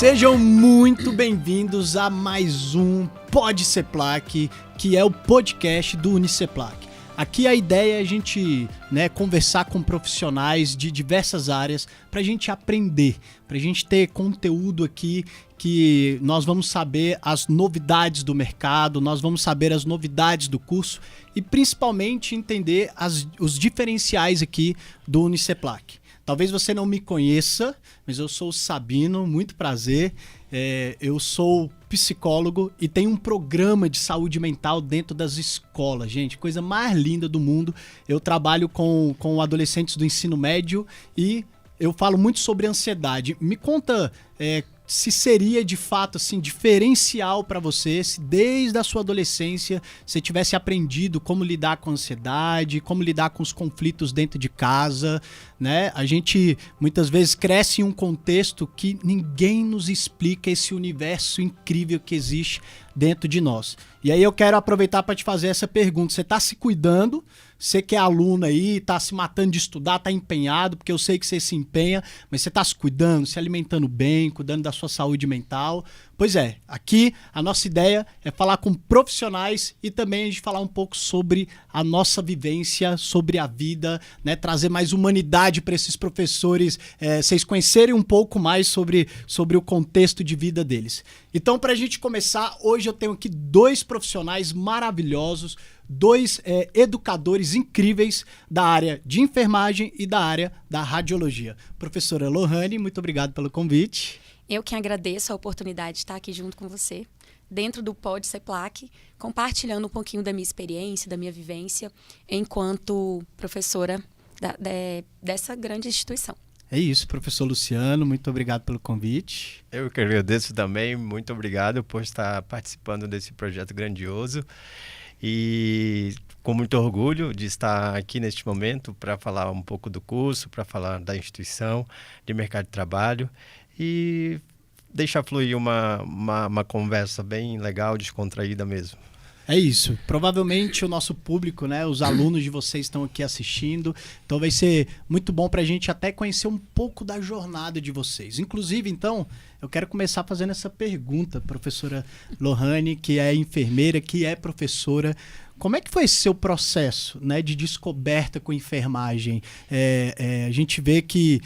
Sejam muito bem-vindos a mais um Pode Seplac, que é o podcast do Uniceplac. Aqui a ideia é a gente conversar com profissionais de diversas áreas para a gente aprender, para a gente ter conteúdo aqui que nós vamos saber as novidades do mercado, nós vamos saber as novidades do curso e principalmente entender os diferenciais aqui do Uniceplac. Talvez você não me conheça, mas eu sou o Sabino, muito prazer. Eu sou psicólogo e tenho um programa de saúde mental dentro das escolas, gente, coisa mais linda do mundo. Eu trabalho com adolescentes do ensino médio e eu falo muito sobre ansiedade. Me conta se seria de fato assim diferencial para você, se desde a sua adolescência você tivesse aprendido como lidar com a ansiedade, como lidar com os conflitos dentro de casa, né? A gente muitas vezes cresce em um contexto que ninguém nos explica esse universo incrível que existe dentro de nós. E aí eu quero aproveitar para te fazer essa pergunta. Você está se cuidando? Você que é aluno aí, está se matando de estudar, está empenhado, porque eu sei que você se empenha, mas você está se cuidando, se alimentando bem, cuidando da sua saúde mental. Pois é, aqui a nossa ideia é falar com profissionais e também a gente falar um pouco sobre a nossa vivência, sobre a vida, né? Trazer mais humanidade para esses professores, vocês conhecerem um pouco mais sobre o contexto de vida deles. Então, para a gente começar, hoje eu tenho aqui dois profissionais maravilhosos, dois educadores incríveis da área de enfermagem e da área da radiologia. Professora Lohane, muito obrigado pelo convite. Eu que agradeço a oportunidade de estar aqui junto com você, dentro do Pode Seplac, compartilhando um pouquinho da minha experiência, da minha vivência, enquanto professora dessa grande instituição. É isso, professor Luciano, muito obrigado pelo convite. Eu que agradeço também, muito obrigado por estar participando desse projeto grandioso e com muito orgulho de estar aqui neste momento para falar um pouco do curso, para falar da instituição, de mercado de trabalho e deixar fluir uma conversa bem legal, descontraída mesmo. É isso. Provavelmente o nosso público, né, os alunos de vocês estão aqui assistindo, então vai ser muito bom para a gente até conhecer um pouco da jornada de vocês. Inclusive, então, eu quero começar fazendo essa pergunta, professora Lohane, que é enfermeira, que é professora. Como é que foi esse seu processo, né, de descoberta com enfermagem? A gente vê que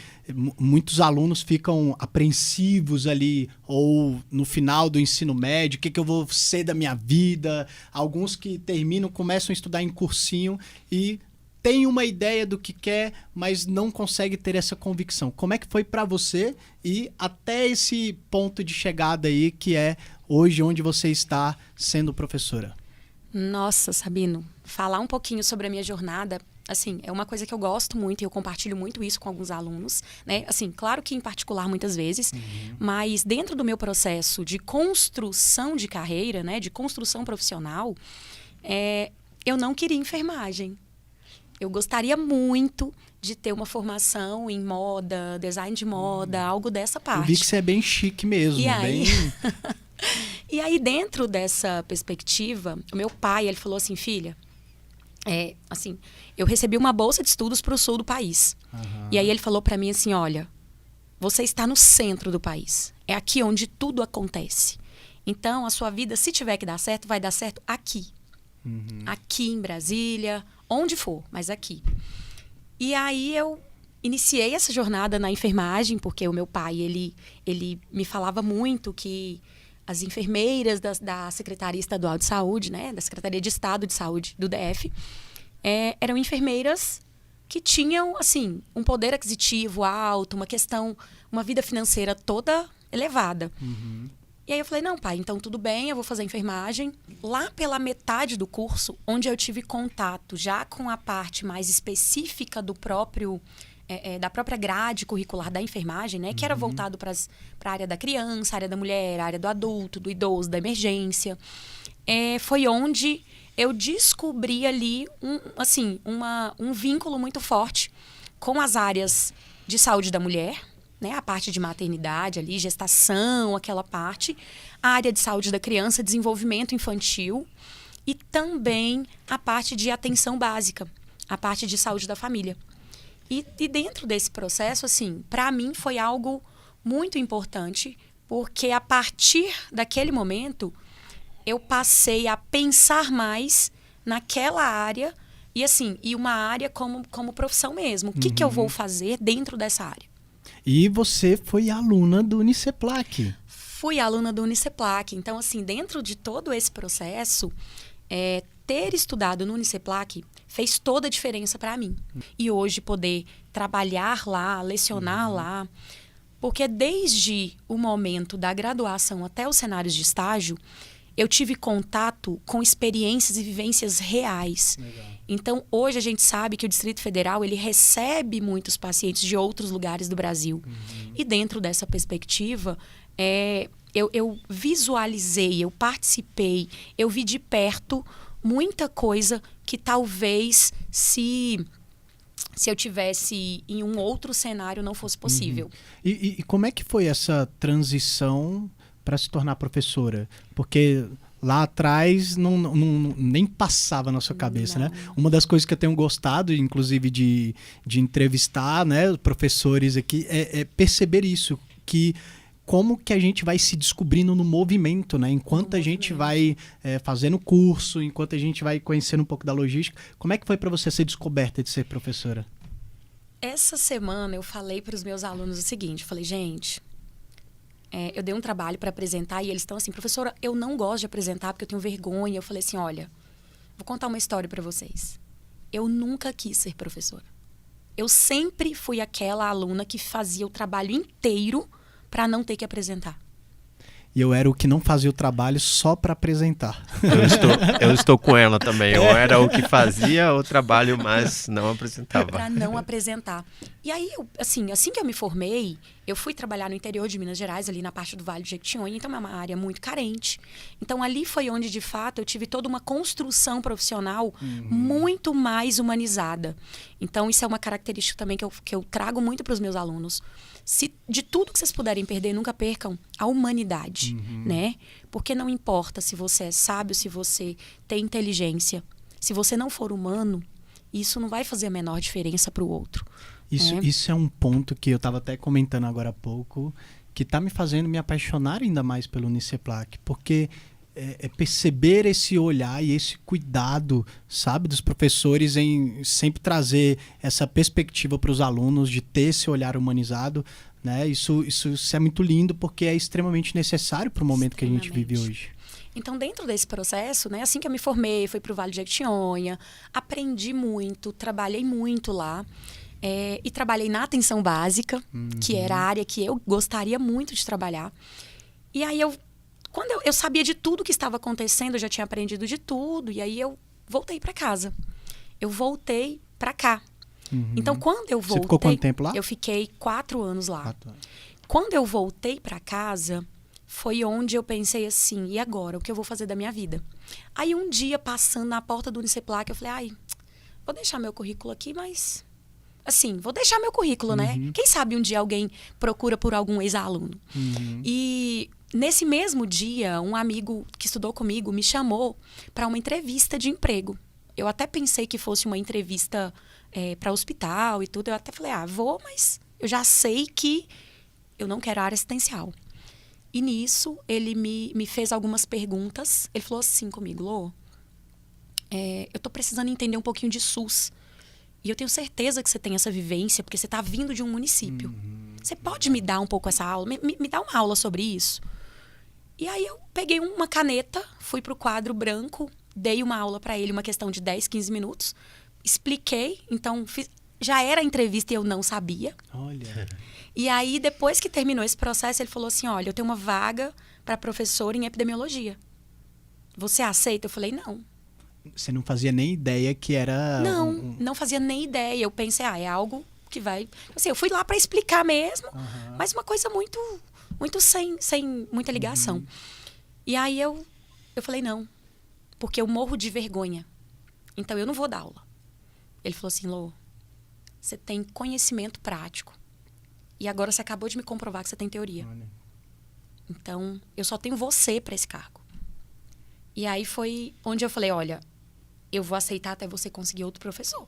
muitos alunos ficam apreensivos ali, ou no final do ensino médio, o que eu vou ser da minha vida? Alguns que terminam, começam a estudar em cursinho e tem uma ideia do que quer, mas não consegue ter essa convicção. Como é que foi para você e até esse ponto de chegada aí, que é hoje onde você está sendo professora? Nossa, Sabino, falar um pouquinho sobre a minha jornada, assim, é uma coisa que eu gosto muito e eu compartilho muito isso com alguns alunos, né? Assim, claro que em particular muitas vezes, mas dentro do meu processo de construção de carreira, né, de construção profissional, eu não queria enfermagem. Eu gostaria muito de ter uma formação em moda, design de moda, algo dessa parte. Eu vi que você é bem chique mesmo. E aí... bem... E aí, dentro dessa perspectiva, o meu pai, ele falou assim, filha, eu recebi uma bolsa de estudos para o sul do país. Uhum. E aí ele falou para mim assim, olha, você está no centro do país. É aqui onde tudo acontece. Então, a sua vida, se tiver que dar certo, vai dar certo aqui. Uhum. Aqui em Brasília, onde for, mas aqui. E aí eu iniciei essa jornada na enfermagem, porque o meu pai, ele me falava muito que as enfermeiras da Secretaria Estadual de Saúde, né, da Secretaria de Estado de Saúde do DF, eram enfermeiras que tinham, assim, um poder aquisitivo alto, uma vida financeira toda elevada. Uhum. E aí eu falei, não, pai, então tudo bem, eu vou fazer enfermagem. Lá pela metade do curso, onde eu tive contato já com a parte mais específica do próprio... da própria grade curricular da enfermagem, né? Que era voltado para a área da criança, a área da mulher, a área do adulto, do idoso, da emergência. Foi onde eu descobri ali um vínculo muito forte com as áreas de saúde da mulher, né? A parte de maternidade ali, gestação, aquela parte. A área de saúde da criança, desenvolvimento infantil. E também a parte de atenção básica, a parte de saúde da família. E dentro desse processo, assim, para mim foi algo muito importante, Porque a partir daquele momento, eu passei a pensar mais naquela área e assim, e uma área como profissão mesmo. O que eu vou fazer dentro dessa área? E você foi aluna do Uniceplac. Fui aluna do Uniceplac. Então, assim, dentro de todo esse processo, ter estudado no Uniceplac fez toda a diferença para mim. E hoje poder trabalhar lá, lecionar lá, porque desde o momento da graduação até os cenários de estágio, eu tive contato com experiências e vivências reais. Legal. Então, hoje a gente sabe que o Distrito Federal ele recebe muitos pacientes de outros lugares do Brasil. E dentro dessa perspectiva, eu visualizei, eu participei, eu vi de perto muita coisa que talvez se eu tivesse em um outro cenário não fosse possível. E como é que foi essa transição para se tornar professora? Porque lá atrás nem passava na sua cabeça, né? Uma das coisas que eu tenho gostado, inclusive, de entrevistar, né, professores aqui, é perceber isso, que como que a gente vai se descobrindo no movimento, né? Enquanto a gente vai fazendo curso, enquanto a gente vai conhecendo um pouco da logística. Como é que foi para você ser descoberta de ser professora? Essa semana eu falei para os meus alunos o seguinte, falei, gente, eu dei um trabalho para apresentar e eles estão assim, professora, eu não gosto de apresentar porque eu tenho vergonha. Eu falei assim, olha, vou contar uma história para vocês. Eu nunca quis ser professora. Eu sempre fui aquela aluna que fazia o trabalho inteiro para não ter que apresentar. E eu era o que não fazia o trabalho só para apresentar. Eu estou com ela também. Eu era o que fazia o trabalho, mas não apresentava. Para não apresentar. E aí, assim que eu me formei, eu fui trabalhar no interior de Minas Gerais, ali na parte do Vale do Jequitinhonha, então é uma área muito carente. Então ali foi onde, de fato, eu tive toda uma construção profissional muito mais humanizada. Então isso é uma característica também que eu trago muito para os meus alunos. Se de tudo que vocês puderem perder, nunca percam a humanidade, né? Porque não importa se você é sábio, se você tem inteligência. Se você não for humano, isso não vai fazer a menor diferença para o outro. Isso é um ponto que eu estava até comentando agora há pouco, que está me fazendo me apaixonar ainda mais pelo Uniceplac, porque perceber esse olhar e esse cuidado, sabe, dos professores em sempre trazer essa perspectiva para os alunos, de ter esse olhar humanizado, né? Isso é muito lindo, porque é extremamente necessário para o momento que a gente vive hoje. Então, dentro desse processo, né, assim que eu me formei, fui para o Vale do Jequitinhonha, aprendi muito, trabalhei muito lá. E trabalhei na atenção básica, que era a área que eu gostaria muito de trabalhar. E aí, quando eu sabia de tudo que estava acontecendo, eu já tinha aprendido de tudo, e aí eu voltei para casa. Eu voltei para cá. Então, quando eu voltei... Você ficou quanto tempo lá? Eu fiquei 4 anos lá. 4 anos. Quando eu voltei para casa, foi onde eu pensei assim, e agora? O que eu vou fazer da minha vida? Aí, um dia, passando na porta do Uniceplac, eu falei, vou deixar meu currículo aqui, mas... Assim, vou deixar meu currículo, né? Quem sabe um dia alguém procura por algum ex-aluno. E nesse mesmo dia, um amigo que estudou comigo me chamou para uma entrevista de emprego. Eu até pensei que fosse uma entrevista para hospital e tudo. Eu até falei, vou, mas eu já sei que eu não quero área assistencial. E nisso, ele me fez algumas perguntas. Ele falou assim comigo, Lô, eu tô precisando entender um pouquinho de SUS. E eu tenho certeza que você tem essa vivência, porque você está vindo de um município. Você pode me dar um pouco essa aula? Me dá uma aula sobre isso? E aí eu peguei uma caneta, fui para o quadro branco, dei uma aula para ele, uma questão de 10, 15 minutos. Expliquei, então já era a entrevista e eu não sabia. Olha. E aí, depois que terminou esse processo, ele falou assim, olha, eu tenho uma vaga para professor em epidemiologia. Você aceita? Eu falei, não. Você não fazia nem ideia que era... Não fazia nem ideia. Eu pensei, é algo que vai... Assim, eu fui lá para explicar mesmo, mas uma coisa muito sem muita ligação. E aí eu falei, não, porque eu morro de vergonha. Então, eu não vou dar aula. Ele falou assim, Lô, você tem conhecimento prático. E agora você acabou de me comprovar que você tem teoria. Olha. Então, eu só tenho você para esse cargo. E aí foi onde eu falei, olha... Eu vou aceitar até você conseguir outro professor.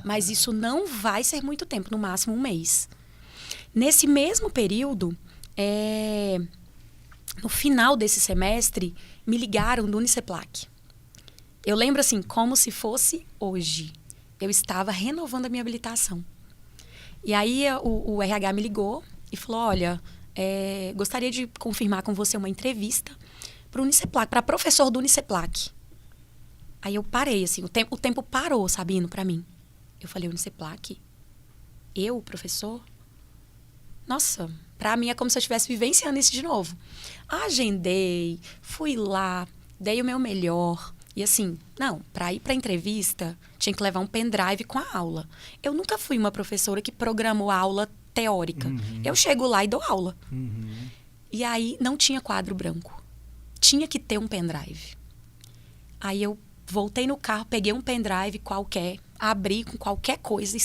Mas isso não vai ser muito tempo, no máximo 1 mês. Nesse mesmo período, no final desse semestre, me ligaram do Uniceplac. Eu lembro assim, como se fosse hoje. Eu estava renovando a minha habilitação. E aí o RH me ligou e falou, olha, gostaria de confirmar com você uma entrevista para o Uniceplac, para professor do Uniceplac. Aí eu parei, assim, o tempo parou, Sabino, para mim. Eu falei, Uniceplac? Eu, professor? Nossa, para mim é como se eu estivesse vivenciando isso de novo. Agendei, fui lá, dei o meu melhor. E assim, não, para ir para a entrevista, tinha que levar um pendrive com a aula. Eu nunca fui uma professora que programou a aula teórica. Eu chego lá e dou aula. E aí não tinha quadro branco. Tinha que ter um pendrive. Aí eu voltei no carro, peguei um pendrive qualquer, abri com qualquer coisa.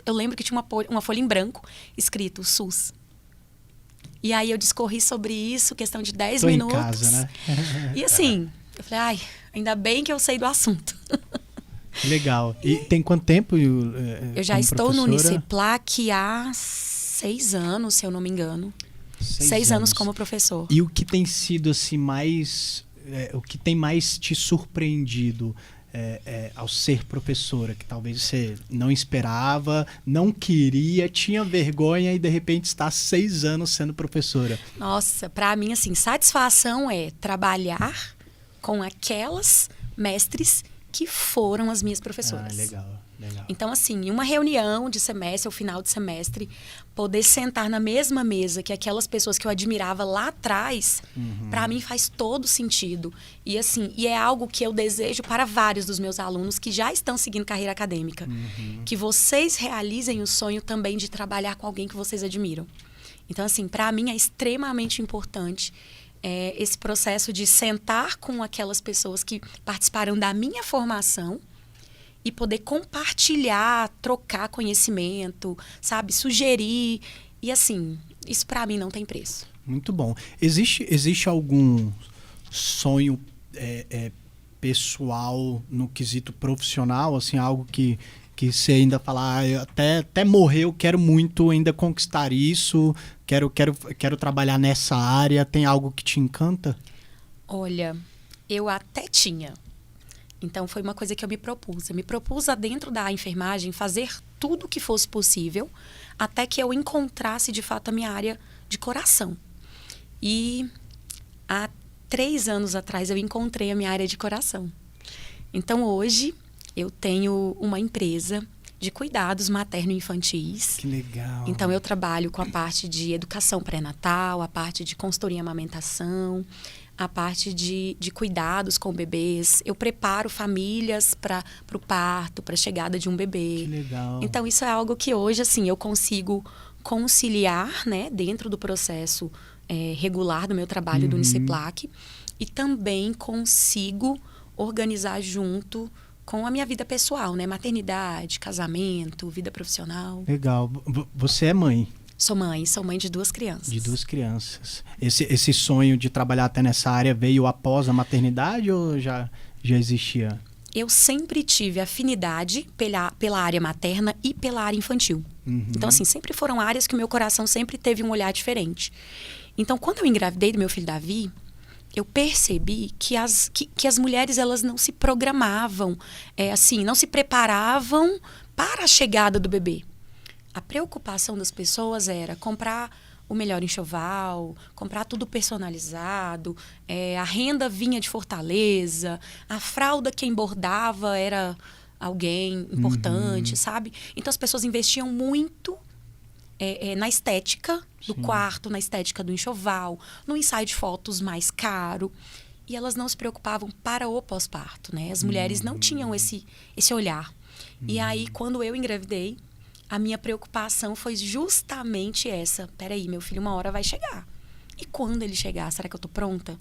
Eu lembro que tinha uma folha em branco escrito SUS. E aí eu discorri sobre isso, questão de 10 minutos. Em casa, né? E assim, eu falei, ai, ainda bem que eu sei do assunto. Legal. E tem quanto tempo? Eu já estou professora? no Uniceplac há 6 anos, se eu não me engano. 6 anos como professor. E o que tem sido assim mais... o que tem mais te surpreendido ao ser professora? Que talvez você não esperava, não queria, tinha vergonha e de repente está há 6 anos sendo professora. Nossa, para mim, assim, satisfação é trabalhar com aquelas mestres que foram as minhas professoras. Legal. Então, assim, em uma reunião de semestre, ou final de semestre, poder sentar na mesma mesa que aquelas pessoas que eu admirava lá atrás, para mim faz todo sentido. E assim, é algo que eu desejo para vários dos meus alunos que já estão seguindo carreira acadêmica. Que vocês realizem o sonho também de trabalhar com alguém que vocês admiram. Então, assim, para mim é extremamente importante esse processo de sentar com aquelas pessoas que participaram da minha formação e poder compartilhar, trocar conhecimento, sabe? Sugerir. E assim, isso para mim não tem preço. Muito bom. Existe algum sonho pessoal no quesito profissional? Assim, algo que você ainda fala, até morrer eu quero muito ainda conquistar isso, quero trabalhar nessa área. Tem algo que te encanta? Olha, eu até tinha. Então, foi uma coisa que eu me propus. Eu me propus, dentro da enfermagem, fazer tudo o que fosse possível até que eu encontrasse, de fato, a minha área de coração. E há 3 anos atrás, eu encontrei a minha área de coração. Então, hoje, eu tenho uma empresa de cuidados materno-infantis. Que legal. Então, eu trabalho com a parte de educação pré-natal, a parte de consultoria em amamentação, a parte de cuidados com bebês. Eu preparo famílias para o parto, para a chegada de um bebê. Que legal. Então, isso é algo que hoje, assim, eu consigo conciliar, né, dentro do processo regular do meu trabalho do Uniceplac, e também consigo organizar junto com a minha vida pessoal, né? Maternidade, casamento, vida profissional. Legal. Você é mãe? Sou mãe de 2 crianças. De 2 crianças. Esse sonho de trabalhar até nessa área veio após a maternidade ou já existia? Eu sempre tive afinidade pela área materna e pela área infantil. Então, assim, sempre foram áreas que o meu coração sempre teve um olhar diferente. Então, quando eu engravidei do meu filho Davi, eu percebi que as mulheres, elas não se programavam, não se preparavam para a chegada do bebê. A preocupação das pessoas era comprar o melhor enxoval, comprar tudo personalizado, a renda vinha de Fortaleza, a fralda quem bordava era alguém importante, sabe? Então as pessoas investiam muito na estética do quarto, na estética do enxoval, no ensaio de fotos mais caro. E elas não se preocupavam para o pós-parto, né? As mulheres não tinham esse olhar. E aí, quando eu engravidei, a minha preocupação foi justamente essa. Peraí, meu filho uma hora vai chegar. E quando ele chegar, será que eu estou pronta?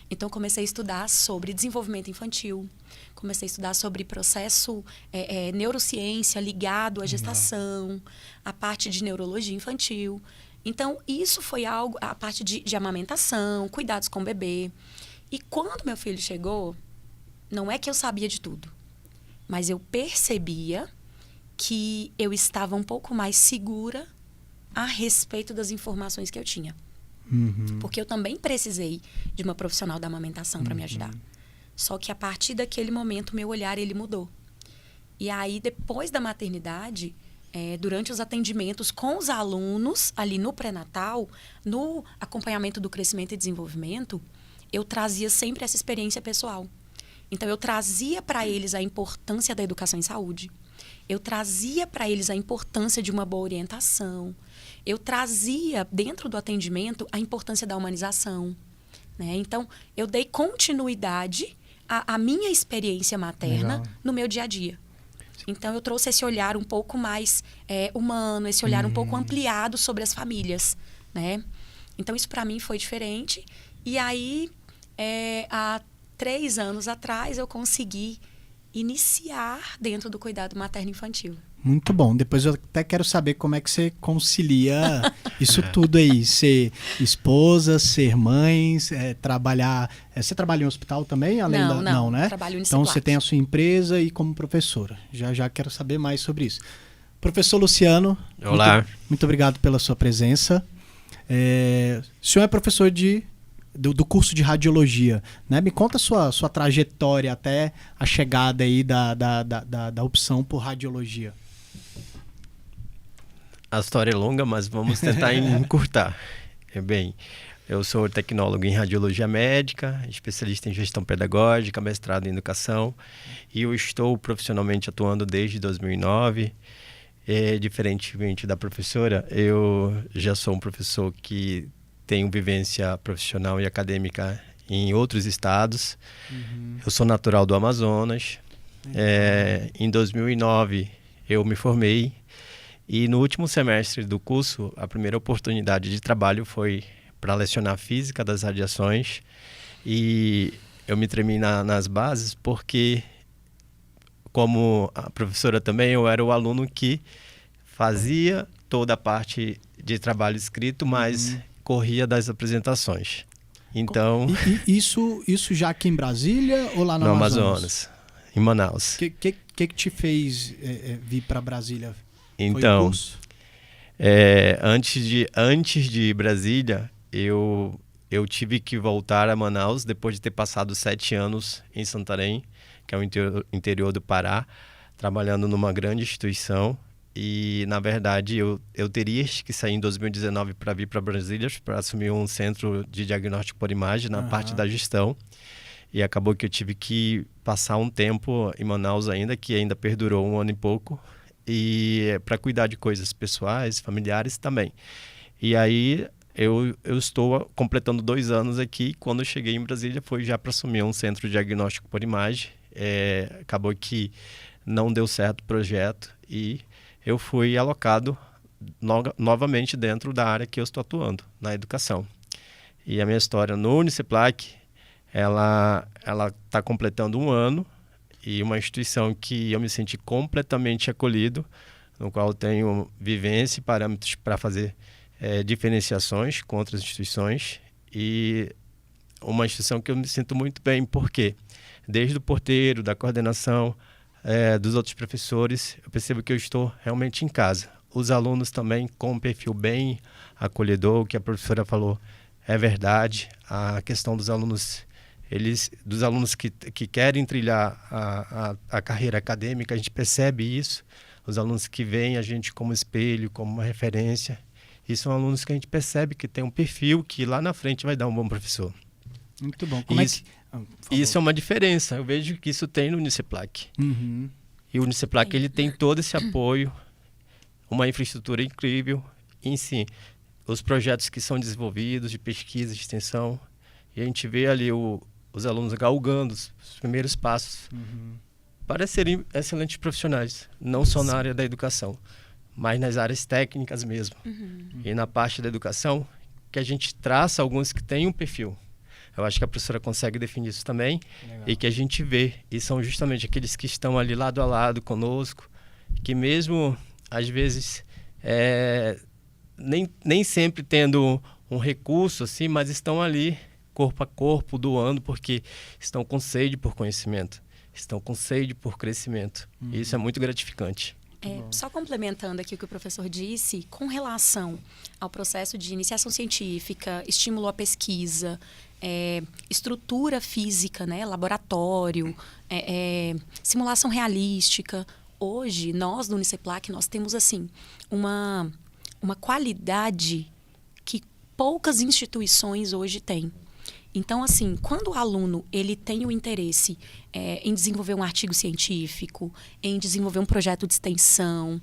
Então, comecei a estudar sobre desenvolvimento infantil. Comecei a estudar sobre processo, neurociência ligado à gestação, a parte de neurologia infantil. Então, isso foi algo, a parte de amamentação, cuidados com o bebê. E quando meu filho chegou, não é que eu sabia de tudo, mas eu percebia que eu estava um pouco mais segura a respeito das informações que eu tinha. Porque eu também precisei de uma profissional da amamentação para me ajudar. Só que a partir daquele momento, meu olhar ele mudou. E aí, depois da maternidade, durante os atendimentos com os alunos, ali no pré-natal, no acompanhamento do crescimento e desenvolvimento, eu trazia sempre essa experiência pessoal. Então, eu trazia para eles a importância da educação em saúde. Eu trazia para eles a importância de uma boa orientação. Eu trazia, dentro do atendimento, a importância da humanização. Né? Então, eu dei continuidade à minha experiência materna Legal. no meu dia a dia. Então, eu trouxe esse olhar um pouco mais humano, esse olhar um pouco ampliado sobre as famílias. Né? Então, isso para mim foi diferente. E aí, há 3 anos atrás, eu consegui iniciar dentro do cuidado materno-infantil. Muito bom. Depois eu até quero saber como é que você concilia isso tudo aí. Ser esposa, ser mãe, trabalhar... Você trabalha em hospital também? Além Não, né? Trabalho em Então você tem a sua empresa e como professora. Já quero saber mais sobre isso. Professor Luciano. Olá. Muito obrigado pela sua presença. O senhor é professor do curso de radiologia, né? Me conta a sua trajetória até a chegada aí da opção por radiologia. A história é longa, mas vamos tentar encurtar. Bem, eu sou tecnólogo em radiologia médica, especialista em gestão pedagógica, mestrado em educação, e eu estou profissionalmente atuando desde 2009. Diferentemente da professora, eu já sou um professor que tenho vivência profissional e acadêmica em outros estados. Eu sou natural do Amazonas. Em 2009, eu me formei. E no último semestre do curso, a primeira oportunidade de trabalho foi para lecionar física das radiações. E eu me tremi nas bases porque, como a professora também, eu era o aluno que fazia toda a parte de trabalho escrito, mas corria das apresentações. Então... Isso já aqui em Brasília ou lá no Amazonas? Em Manaus. O que te fez vir para Brasília? Então, antes de Brasília, eu tive que voltar a Manaus depois de ter passado 7 anos em Santarém, que é o interior do Pará, trabalhando numa grande instituição. E, na verdade, eu teria que sair em 2019 para vir para Brasília para assumir um centro de diagnóstico por imagem na parte da gestão. E acabou que eu tive que passar um tempo em Manaus ainda, que ainda perdurou 1 ano e pouco, e para cuidar de coisas pessoais, familiares também. E aí eu estou completando 2 anos aqui. Quando eu cheguei em Brasília foi já para assumir um centro de diagnóstico por imagem. Acabou que não deu certo o projeto e eu fui alocado novamente dentro da área que eu estou atuando, na educação. E a minha história no Uniceplac, ela está completando 1 ano, e uma instituição que eu me senti completamente acolhido, no qual eu tenho vivência e parâmetros para fazer diferenciações com outras instituições, e uma instituição que eu me sinto muito bem, porque desde o porteiro, da coordenação, dos outros professores, eu percebo que eu estou realmente em casa. Os alunos também com um perfil bem acolhedor, o que a professora falou é verdade. A questão dos alunos, que querem trilhar a carreira acadêmica, a gente percebe isso. Os alunos que veem a gente como espelho, como uma referência, e são alunos que a gente percebe que tem um perfil que lá na frente vai dar um bom professor. Muito bom. Isso é uma diferença. Eu vejo que isso tem no Uniceplac. E o Uniceplac ele tem todo esse apoio, uma infraestrutura incrível, em si, os projetos que são desenvolvidos de pesquisa, de extensão, e a gente vê ali os alunos galgando os primeiros passos para serem excelentes profissionais, não só na área da educação, mas nas áreas técnicas mesmo. E na parte da educação, que a gente traça alguns que têm um perfil. Eu acho que a professora consegue definir isso também. Legal. E que a gente vê, e são justamente aqueles que estão ali lado a lado conosco, que mesmo, às vezes, nem sempre tendo um recurso, assim, mas estão ali corpo a corpo, doando, porque estão com sede por conhecimento, estão com sede por crescimento. E isso é muito gratificante. Só complementando aqui o que o professor disse, com relação ao processo de iniciação científica, estímulo à pesquisa, estrutura física, né, laboratório, simulação realística. Hoje, nós do Uniceplac, nós temos assim uma qualidade que poucas instituições hoje têm. Então, assim, quando o aluno ele tem o interesse em desenvolver um artigo científico, em desenvolver um projeto de extensão,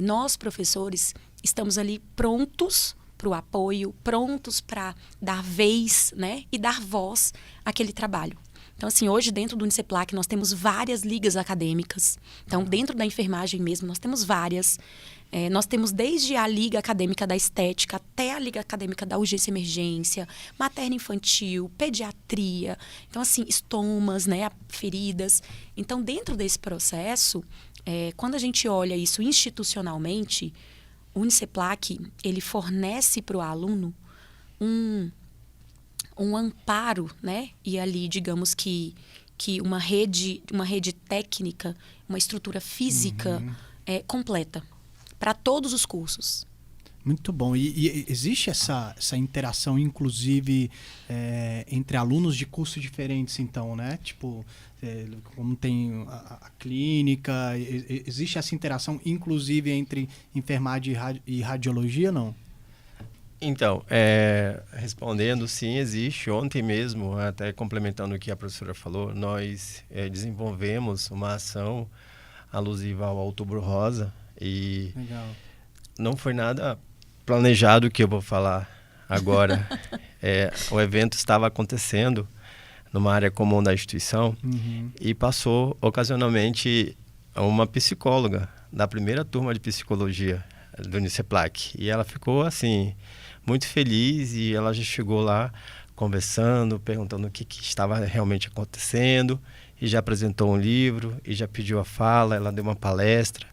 nós, professores, estamos ali prontos para o apoio, prontos para dar vez, né, e dar voz àquele trabalho. Então, assim, hoje dentro do Uniceplac nós temos várias ligas acadêmicas. Então, dentro da enfermagem mesmo, nós temos várias. Nós temos desde a Liga Acadêmica da Estética até a Liga Acadêmica da Urgência e Emergência, materno-infantil, pediatria, então assim, estomas, né, feridas. Então, dentro desse processo, quando a gente olha isso institucionalmente, o Uniceplac, ele fornece para o aluno um amparo, né, e ali, digamos que uma rede técnica, uma estrutura física completa para todos os cursos. Muito bom. E existe essa interação, inclusive, entre alunos de cursos diferentes, então, né? Tipo, como tem a clínica, existe essa interação, inclusive, entre enfermagem e radiologia, não? Então, respondendo, sim, existe. Ontem mesmo, até complementando o que a professora falou, nós desenvolvemos uma ação alusiva ao Outubro Rosa. E legal. Não foi nada planejado o que eu vou falar agora. O evento estava acontecendo numa área comum da instituição e passou ocasionalmente uma psicóloga da primeira turma de psicologia do Uniceplac. E ela ficou assim, muito feliz, e ela já chegou lá conversando, perguntando o que estava realmente acontecendo, e já apresentou um livro, e já pediu a fala, ela deu uma palestra.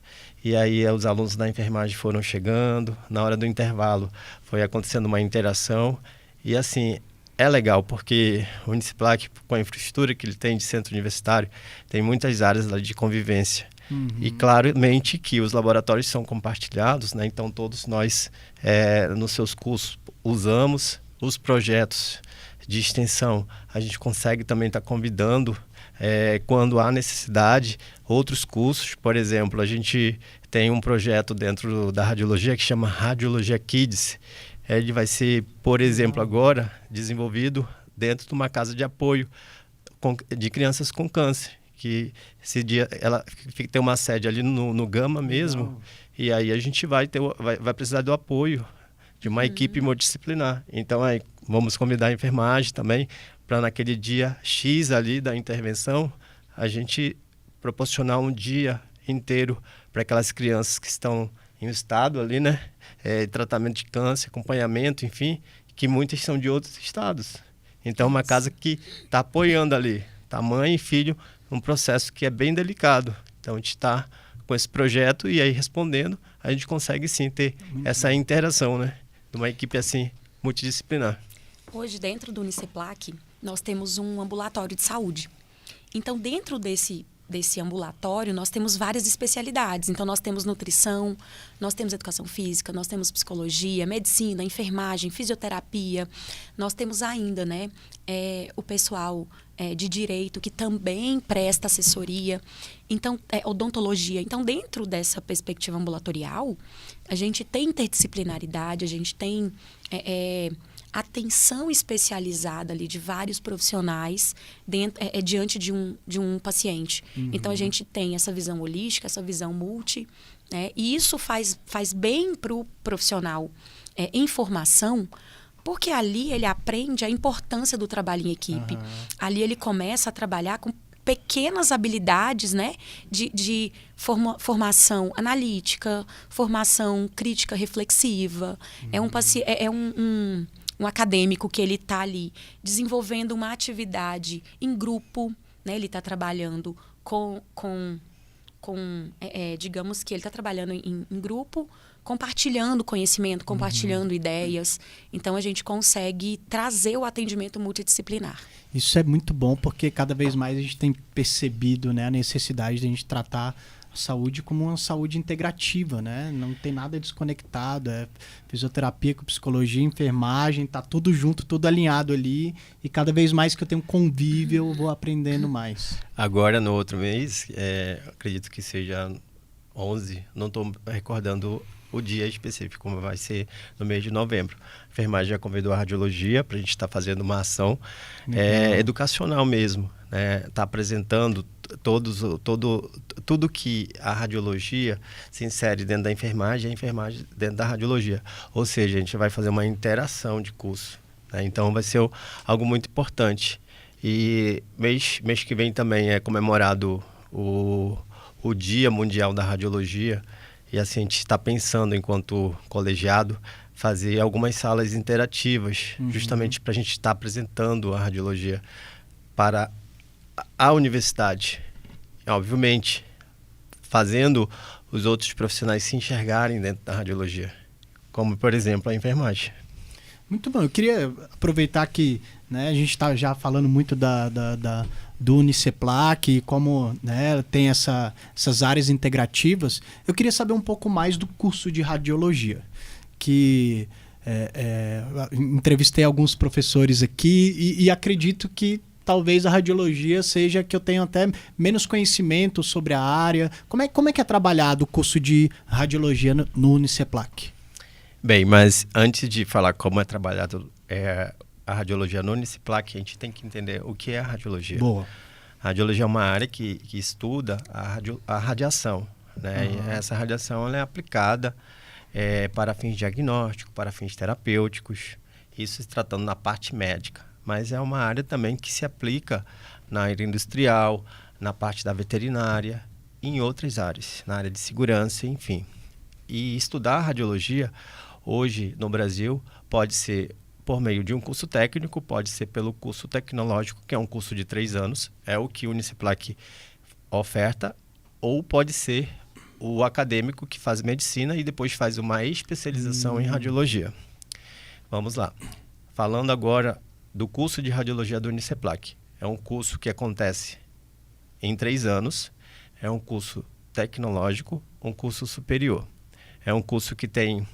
E aí os alunos da enfermagem foram chegando, na hora do intervalo foi acontecendo uma interação. E assim, é legal, porque o Uniceplac, com a infraestrutura que ele tem de centro universitário, tem muitas áreas lá de convivência. E claramente que os laboratórios são compartilhados, né? Então todos nós, nos seus cursos, usamos os projetos de extensão. A gente consegue também estar convidando, quando há necessidade, outros cursos. Por exemplo, a gente tem um projeto dentro da radiologia que chama Radiologia Kids. Ele vai ser, por exemplo, agora desenvolvido dentro de uma casa de apoio de crianças com câncer, que esse dia ela tem uma sede ali no Gama mesmo. E aí a gente vai precisar do apoio de uma equipe multidisciplinar. Então aí vamos convidar a enfermagem também para naquele dia X ali da intervenção a gente proporcionar um dia inteiro para aquelas crianças que estão em um estado ali, né, tratamento de câncer, acompanhamento, enfim, que muitas são de outros estados. Então, uma casa que está apoiando ali, tá, mãe e filho, um processo que é bem delicado. Então, a gente está com esse projeto e aí respondendo, a gente consegue sim ter essa interação, né, de uma equipe assim multidisciplinar. Hoje, dentro do Uniceplac, nós temos um ambulatório de saúde. Então, dentro desse ambulatório, nós temos várias especialidades. Então, nós temos nutrição, nós temos educação física, nós temos psicologia, medicina, enfermagem, fisioterapia. Nós temos ainda, né, o pessoal de direito, que também presta assessoria. Então, odontologia. Então, dentro dessa perspectiva ambulatorial, a gente tem interdisciplinaridade, a gente tem atenção especializada ali de vários profissionais diante de um paciente. Então, a gente tem essa visão holística, essa visão multi, né? E isso faz bem para o profissional em formação, porque ali ele aprende a importância do trabalho em equipe. Ali ele começa a trabalhar com pequenas habilidades, né, de formação analítica, formação crítica reflexiva. Um acadêmico que ele está ali desenvolvendo uma atividade em grupo, né? Ele está trabalhando digamos que ele está trabalhando em grupo, compartilhando conhecimento, compartilhando ideias. Então, a gente consegue trazer o atendimento multidisciplinar. Isso é muito bom, porque cada vez mais a gente tem percebido, né, a necessidade de a gente tratar saúde como uma saúde integrativa, né? Não tem nada desconectado, é fisioterapia com psicologia, enfermagem, tá tudo junto, tudo alinhado ali, e cada vez mais que eu tenho convívio, eu vou aprendendo mais. Agora, no outro mês, acredito que seja 11, não estou recordando o dia específico, como vai ser no mês de novembro. A enfermagem já convidou a radiologia para a gente estar fazendo uma ação educacional mesmo, né? Tá apresentando tudo que a radiologia se insere dentro da enfermagem, a enfermagem dentro da radiologia. Ou seja, a gente vai fazer uma interação de curso, né? Então vai ser algo muito importante. E mês que vem também é comemorado o Dia Mundial da Radiologia. E assim, a gente está pensando, enquanto colegiado, fazer algumas salas interativas, justamente para a gente estar apresentando a radiologia para a universidade. E, obviamente, fazendo os outros profissionais se enxergarem dentro da radiologia, como, por exemplo, a enfermagem. Muito bom. Eu queria aproveitar que, né, a gente está já falando muito do Uniceplac e como, né, tem essas áreas integrativas. Eu queria saber um pouco mais do curso de radiologia, que entrevistei alguns professores aqui e acredito que talvez a radiologia seja que eu tenho até menos conhecimento sobre a área. Como é que é trabalhado o curso de radiologia no Uniceplac? Bem, mas antes de falar como é trabalhado a radiologia no Uniceplac, a gente tem que entender o que é a radiologia. Boa. A radiologia é uma área que estuda a radiação, né? E essa radiação ela é aplicada para fins diagnósticos, para fins terapêuticos, isso se tratando na parte médica. Mas é uma área também que se aplica na área industrial, na parte da veterinária, em outras áreas, na área de segurança, enfim. E estudar a radiologia, hoje no Brasil, pode ser por meio de um curso técnico, pode ser pelo curso tecnológico, que é um curso de 3 anos, é o que o Uniceplac oferta, ou pode ser o acadêmico que faz medicina e depois faz uma especialização em radiologia. Vamos lá. Falando agora do curso de radiologia do Uniceplac. É um curso que acontece em 3 anos, é um curso tecnológico, um curso superior. É um curso que tem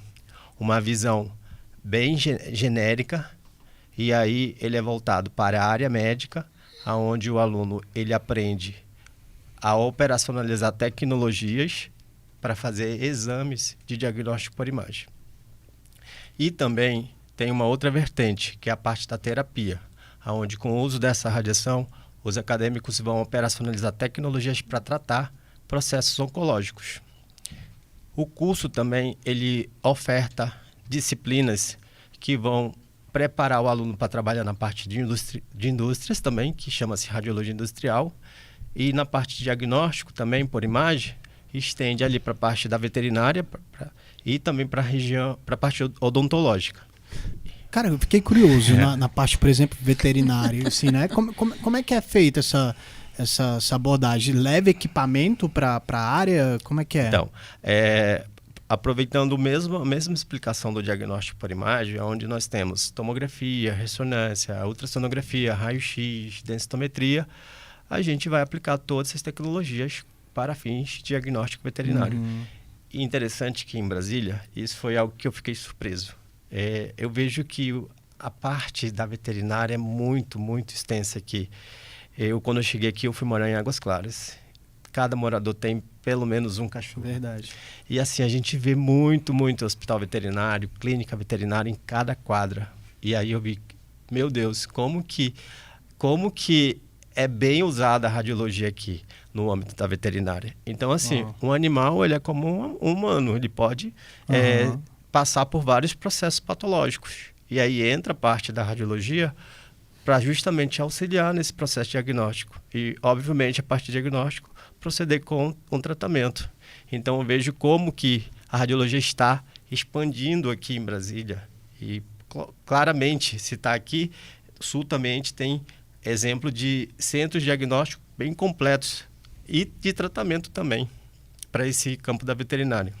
uma visão bem genérica, e aí ele é voltado para a área médica, onde o aluno ele aprende a operacionalizar tecnologias para fazer exames de diagnóstico por imagem. E também tem uma outra vertente, que é a parte da terapia, onde com o uso dessa radiação, os acadêmicos vão operacionalizar tecnologias para tratar processos oncológicos. O curso também ele oferta disciplinas que vão preparar o aluno para trabalhar na parte de indústrias também, que chama-se radiologia industrial, e na parte de diagnóstico também por imagem, estende ali para a parte da veterinária e também para a parte odontológica. Cara, eu fiquei curioso na parte, por exemplo, veterinária, assim, né? Como é que é feita essa abordagem? Leva equipamento para a área? Como é que é? Então, aproveitando a mesma explicação do diagnóstico por imagem, onde nós temos tomografia, ressonância, ultrassonografia, raio-x, densitometria, a gente vai aplicar todas essas tecnologias para fins de diagnóstico veterinário. E interessante que em Brasília, isso foi algo que eu fiquei surpreso. Eu vejo que a parte da veterinária é muito, muito extensa aqui. Quando eu cheguei aqui, eu fui morar em Águas Claras. Cada morador tem pelo menos um cachorro. Verdade. E assim, a gente vê muito hospital veterinário, clínica veterinária em cada quadra. E aí eu vi, meu Deus, como que é bem usada a radiologia aqui no âmbito da veterinária. Então, assim, um animal, ele é como um humano, ele pode passar por vários processos patológicos. E aí entra a parte da radiologia para justamente auxiliar nesse processo diagnóstico. E, obviamente, a parte de diagnóstico, proceder com um tratamento. Então, eu vejo como que a radiologia está expandindo aqui em Brasília. E, claramente, se está aqui, Sul também tem exemplo de centros de diagnóstico bem completos e de tratamento também para esse campo da veterinária.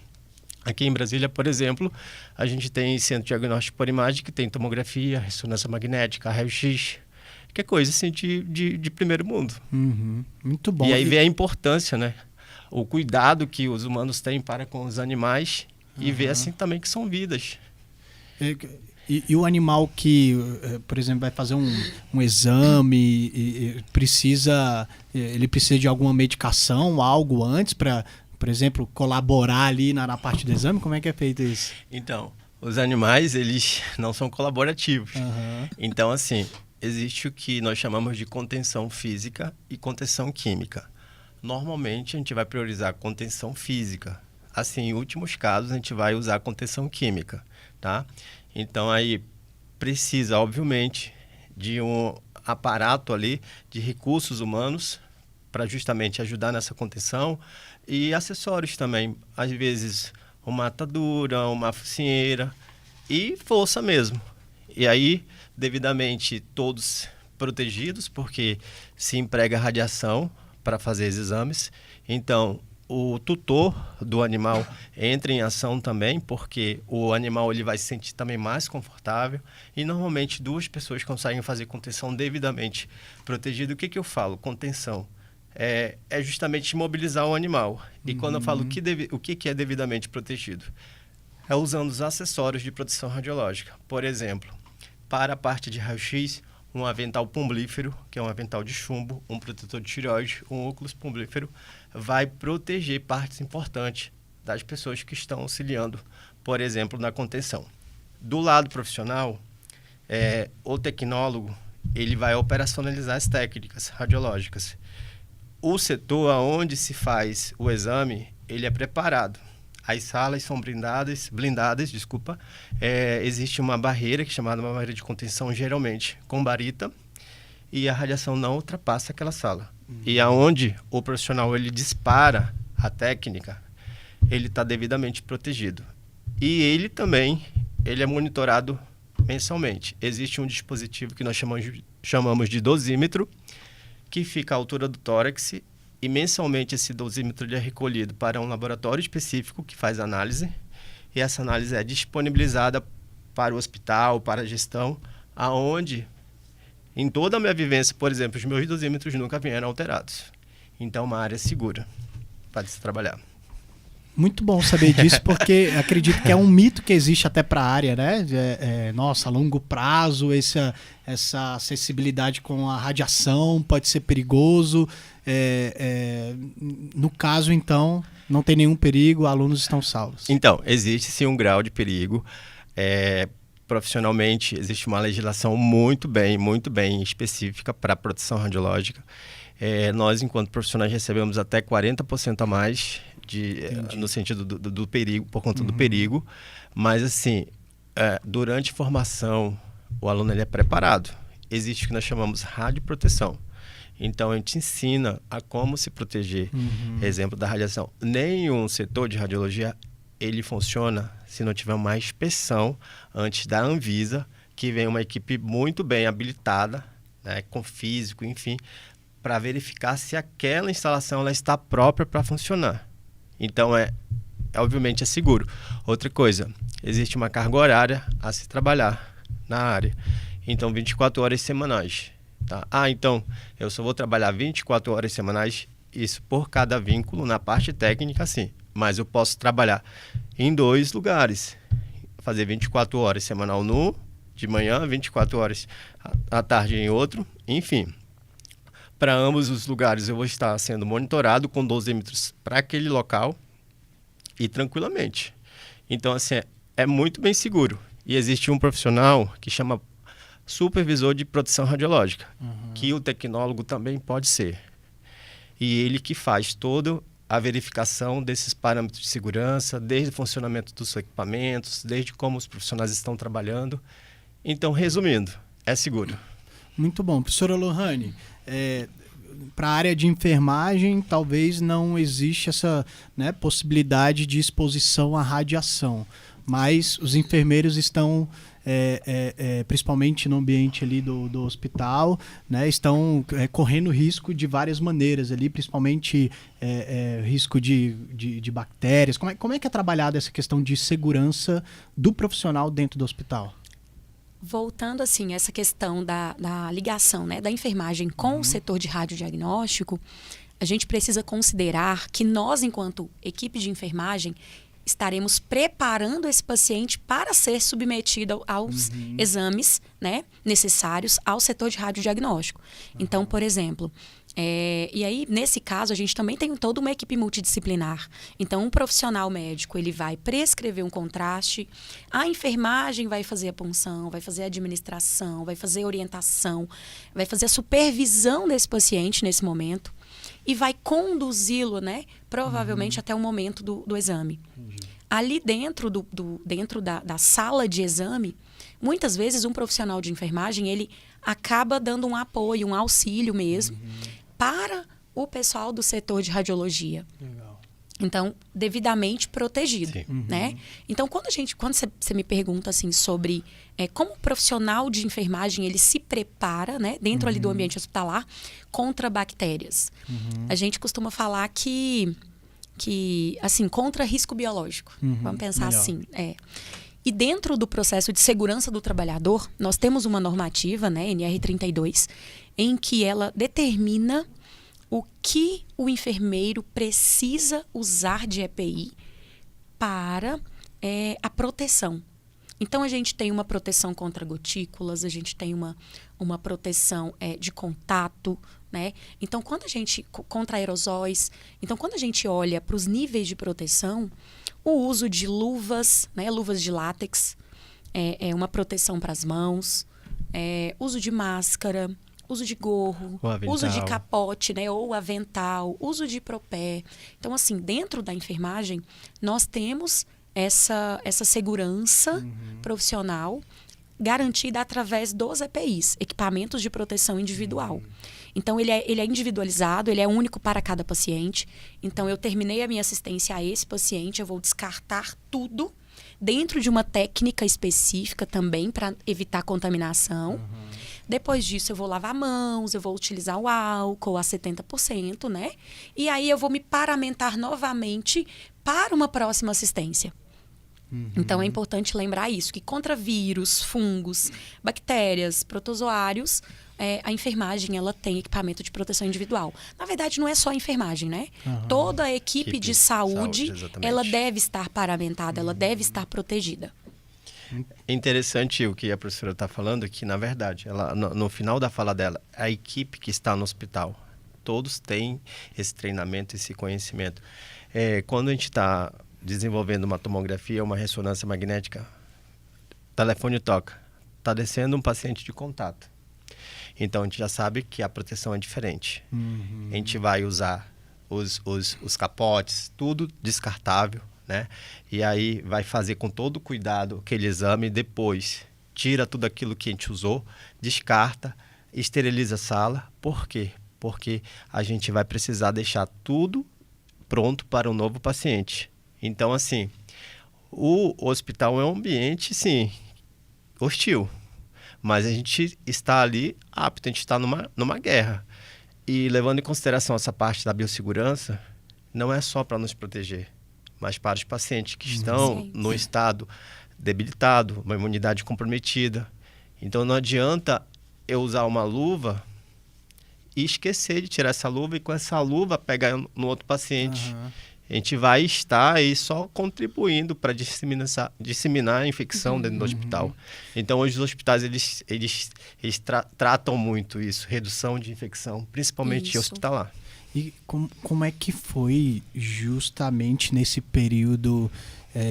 Aqui em Brasília, por exemplo, a gente tem centro de diagnóstico por imagem que tem tomografia, ressonância magnética, raio-x, que é coisa assim de primeiro mundo. Muito bom. E aí vem a importância, né? o cuidado que os humanos têm para com os animais e ver assim também que são vidas. E o animal que, por exemplo, vai fazer um exame e ele precisa de alguma medicação, algo antes para, por exemplo, colaborar ali na parte do exame? Como é que é feito isso? Então, os animais, eles não são colaborativos. Então, assim, existe o que nós chamamos de contenção física e contenção química. Normalmente, a gente vai priorizar a contenção física. Assim, em últimos casos, a gente vai usar a contenção química, tá? Então, aí precisa, obviamente, de um aparato ali de recursos humanos para justamente ajudar nessa contenção e acessórios também. Às vezes, uma atadura, uma focinheira e força mesmo. E aí, devidamente, todos protegidos, porque se emprega radiação para fazer os exames. Então, o tutor do animal entra em ação também, porque o animal ele vai se sentir também mais confortável e normalmente 2 pessoas conseguem fazer contenção devidamente protegida. O que eu falo? Contenção é justamente imobilizar o animal. E quando eu falo o que é devidamente protegido? É usando os acessórios de proteção radiológica. Por exemplo, para a parte de raio-x, um avental pumbrífero, que é um avental de chumbo, um protetor de tireoide, um óculos pumbrífero, vai proteger partes importantes das pessoas que estão auxiliando, por exemplo, na contenção. Do lado profissional, o tecnólogo ele vai operacionalizar as técnicas radiológicas. O setor onde se faz o exame, ele é preparado. As salas são blindadas, existe uma barreira, que é chamada uma barreira de contenção, geralmente com barita, e a radiação não ultrapassa aquela sala. E aonde o profissional ele dispara a técnica, ele está devidamente protegido. E ele também é monitorado mensalmente. Existe um dispositivo que nós chamamos de dosímetro, que fica à altura do tórax, e mensalmente esse dosímetro é recolhido para um laboratório específico que faz análise, e essa análise é disponibilizada para o hospital, para a gestão, aonde, em toda a minha vivência, por exemplo, os meus dosímetros nunca vieram alterados. Então, é uma área segura para se trabalhar. Muito bom saber disso, porque acredito que é um mito que existe até para a área, né? Nossa, a longo prazo, essa acessibilidade com a radiação pode ser perigoso. No caso, então, não tem nenhum perigo, alunos estão salvos. Então, existe sim um grau de perigo. Profissionalmente, existe uma legislação muito bem específica para a proteção radiológica. Nós, enquanto profissionais, recebemos até 40% a mais no sentido do perigo, por conta do perigo. Mas, assim, durante a formação, o aluno ele é preparado. Existe o que nós chamamos radioproteção. Então, a gente ensina a como se proteger, exemplo da radiação. Nenhum setor de radiologia ele funciona se não tiver uma inspeção antes da Anvisa, que vem uma equipe muito bem habilitada, né, com físico, enfim, para verificar se aquela instalação ela está própria para funcionar. Então, obviamente, é seguro. Outra coisa, existe uma carga horária a se trabalhar na área. Então, 24 horas semanais. Tá? Então, eu só vou trabalhar 24 horas semanais, isso por cada vínculo, na parte técnica, sim. Mas eu posso trabalhar em 2 lugares. Fazer 24 horas semanal de manhã, 24 horas à tarde em outro, enfim. Para ambos os lugares eu vou estar sendo monitorado com dosímetros para aquele local e tranquilamente. Então, assim, é muito bem seguro. E existe um profissional que chama supervisor de proteção radiológica, que o tecnólogo também pode ser. E ele que faz toda a verificação desses parâmetros de segurança, desde o funcionamento dos equipamentos, desde como os profissionais estão trabalhando. Então, resumindo, é seguro. Muito bom. Professora Lohane, para a área de enfermagem, talvez não existe essa, né, possibilidade de exposição à radiação, mas os enfermeiros estão, principalmente no ambiente ali do hospital, né, estão correndo risco de várias maneiras ali, principalmente risco de bactérias. Como é que é trabalhada essa questão de segurança do profissional dentro do hospital? Voltando, assim, essa questão da ligação, né, da enfermagem com o setor de radiodiagnóstico, a gente precisa considerar que nós, enquanto equipe de enfermagem, estaremos preparando esse paciente para ser submetido aos exames, né, necessários ao setor de radiodiagnóstico. Então, por exemplo, e aí, nesse caso, a gente também tem toda uma equipe multidisciplinar. Então, um profissional médico, ele vai prescrever um contraste, a enfermagem vai fazer a punção, vai fazer a administração, vai fazer a orientação, vai fazer a supervisão desse paciente nesse momento e vai conduzi-lo, né, provavelmente até o momento do exame. Ali dentro, dentro da sala de exame, muitas vezes um profissional de enfermagem, ele acaba dando um apoio, um auxílio mesmo, para o pessoal do setor de radiologia. Legal. Então, devidamente protegido, né? Então, quando você me pergunta assim sobre como o profissional de enfermagem ele se prepara, né, dentro ali do ambiente hospitalar contra bactérias, a gente costuma falar que assim, contra risco biológico. Vamos pensar melhor. assim, E dentro do processo de segurança do trabalhador, nós temos uma normativa, né, NR32, em que ela determina o que o enfermeiro precisa usar de EPI para a proteção. Então, a gente tem uma proteção contra gotículas, a gente tem uma proteção de contato, né? Então, contra aerosóis. Então, quando a gente olha para os níveis de proteção, o uso de luvas, né? Luvas de látex, é uma proteção para as mãos, uso de máscara, uso de gorro, uso de capote, né, ou avental, uso de propé. Então, assim, dentro da enfermagem, nós temos essa segurança profissional garantida através dos EPIs, equipamentos de proteção individual. Então, ele é individualizado, ele é único para cada paciente. Então, eu terminei a minha assistência a esse paciente, eu vou descartar tudo dentro de uma técnica específica também para evitar contaminação. Depois disso, eu vou lavar mãos, eu vou utilizar o álcool a 70%, né? E aí eu vou me paramentar novamente para uma próxima assistência. Então, é importante lembrar isso, que contra vírus, fungos, bactérias, protozoários, a enfermagem ela tem equipamento de proteção individual. Na verdade, não é só a enfermagem, né? Toda a equipe de saúde ela deve estar paramentada, ela deve estar protegida. É interessante o que a professora está falando, que, na verdade, ela, no final da fala dela, a equipe que está no hospital, todos têm esse treinamento, esse conhecimento. Quando a gente está desenvolvendo uma tomografia, uma ressonância magnética, o telefone toca, está descendo um paciente de contato. Então, a gente já sabe que a proteção é diferente. A gente vai usar os capotes, tudo descartável, né? E aí vai fazer com todo cuidado aquele exame, depois tira tudo aquilo que a gente usou, descarta, esteriliza a sala. Por quê? Porque a gente vai precisar deixar tudo pronto para um novo paciente. Então, assim, o hospital é um ambiente, sim, hostil. Mas a gente está ali apto, a gente está numa guerra. E levando em consideração essa parte da biossegurança, não é só para nos proteger, mas para os pacientes que estão no estado debilitado, uma imunidade comprometida. Então, não adianta eu usar uma luva e esquecer de tirar essa luva e com essa luva pegar no outro paciente. A gente vai estar aí só contribuindo para disseminar a infecção dentro do hospital. Então, hoje os hospitais eles tratam muito isso, redução de infecção, principalmente hospitalar. E como é que foi justamente nesse período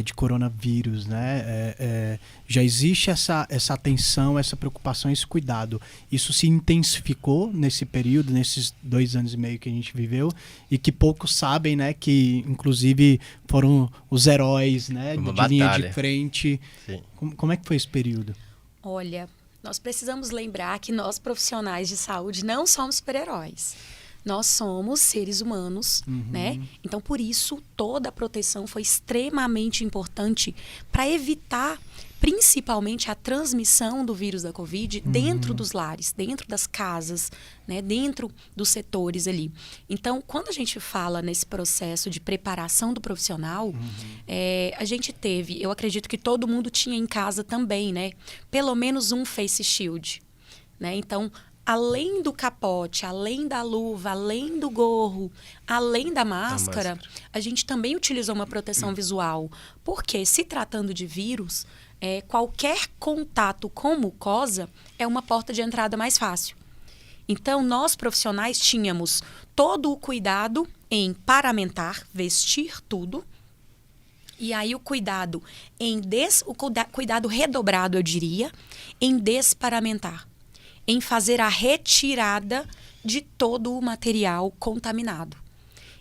de coronavírus, né? Já existe essa atenção, essa preocupação, esse cuidado. Isso se intensificou nesse período, nesses 2 anos e meio que a gente viveu, e que poucos sabem, né? Que, inclusive, foram os heróis, né? De linha de frente. Como é que foi esse período? Olha, nós precisamos lembrar que nós, profissionais de saúde, não somos super-heróis. Nós somos seres humanos, né? Então, por isso, toda a proteção foi extremamente importante para evitar, principalmente, a transmissão do vírus da Covid dentro dos lares, dentro das casas, né? Dentro dos setores ali. Então, quando a gente fala nesse processo de preparação do profissional, a gente teve, eu acredito que todo mundo tinha em casa também, né? Pelo menos um face shield, né? Então, além do capote, além da luva, além do gorro, além da máscara, a gente também utilizou uma proteção visual. Porque, se tratando de vírus, qualquer contato com mucosa é uma porta de entrada mais fácil. Então, nós profissionais tínhamos todo o cuidado em paramentar, vestir tudo. E aí o cuidado cuidado redobrado, eu diria, em desparamentar, em fazer a retirada de todo o material contaminado.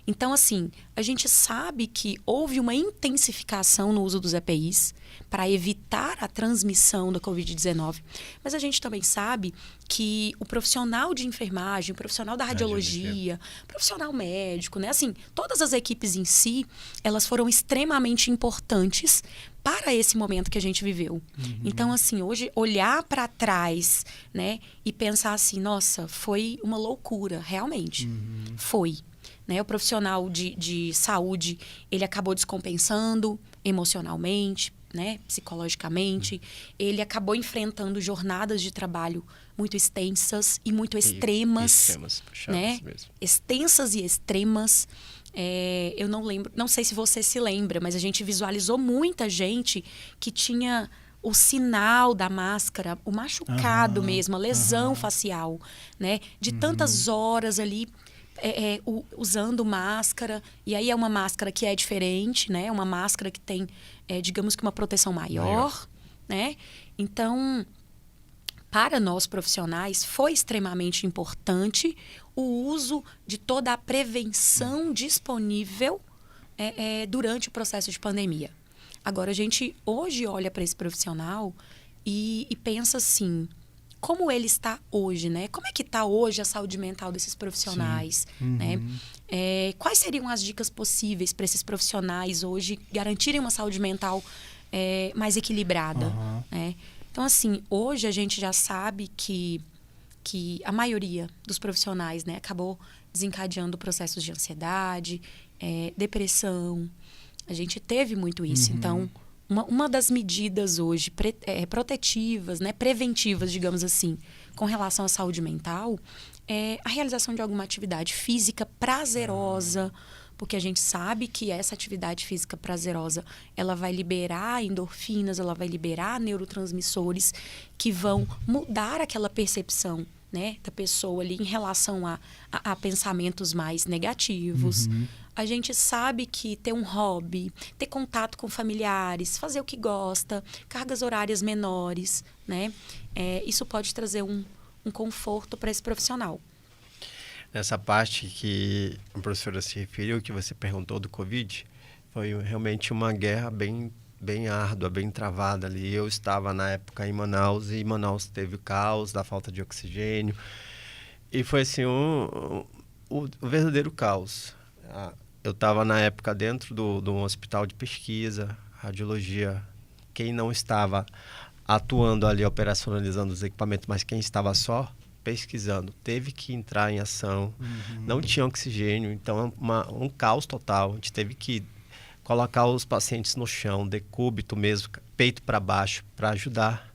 Então, assim, a gente sabe que houve uma intensificação no uso dos EPIs para evitar a transmissão da Covid-19, mas a gente também sabe que o profissional de enfermagem, o profissional da radiologia, o profissional médico, né? Assim, todas as equipes em si, elas foram extremamente importantes para esse momento que a gente viveu. Então, assim, hoje, olhar para trás, né, e pensar assim, nossa, foi uma loucura, realmente. Foi. Né? O profissional de saúde, ele acabou descompensando emocionalmente, né? Psicologicamente. Ele acabou enfrentando jornadas de trabalho muito extensas e muito extremas. Né? Extensas e extremas. Eu não lembro, não sei se você se lembra, mas a gente visualizou muita gente que tinha o sinal da máscara, o machucado mesmo, a lesão facial, né? De tantas horas ali usando máscara, e aí é uma máscara que é diferente, né? Uma máscara que tem, digamos que uma proteção maior, né? Então, para nós profissionais, foi extremamente importante o uso de toda a prevenção disponível durante o processo de pandemia. Agora, a gente hoje olha para esse profissional e pensa assim, como ele está hoje, né? Como é que está hoje a saúde mental desses profissionais, né? Quais seriam as dicas possíveis para esses profissionais hoje garantirem uma saúde mental mais equilibrada, né? Então, assim, hoje a gente já sabe que a maioria dos profissionais, né, acabou desencadeando processos de ansiedade, depressão. A gente teve muito isso. Então, uma das medidas hoje protetivas, né, preventivas, digamos assim, com relação à saúde mental, é a realização de alguma atividade física prazerosa, porque a gente sabe que essa atividade física prazerosa, ela vai liberar endorfinas, ela vai liberar neurotransmissores que vão mudar aquela percepção, né, da pessoa ali em relação a pensamentos mais negativos. A gente sabe que ter um hobby, ter contato com familiares, fazer o que gosta, cargas horárias menores, né? Isso pode trazer um conforto para esse profissional. Nessa parte que a professora se referiu, que você perguntou do Covid, foi realmente uma guerra bem árdua, bem travada ali. Eu estava na época em Manaus, e Manaus teve o caos da falta de oxigênio. E foi assim, o verdadeiro caos. Eu estava na época dentro de um hospital de pesquisa, radiologia. Quem não estava atuando ali, operacionalizando os equipamentos, mas quem estava só pesquisando, teve que entrar em ação. Não tinha oxigênio, então um caos total. A gente teve que colocar os pacientes no chão, decúbito mesmo, peito para baixo, para ajudar.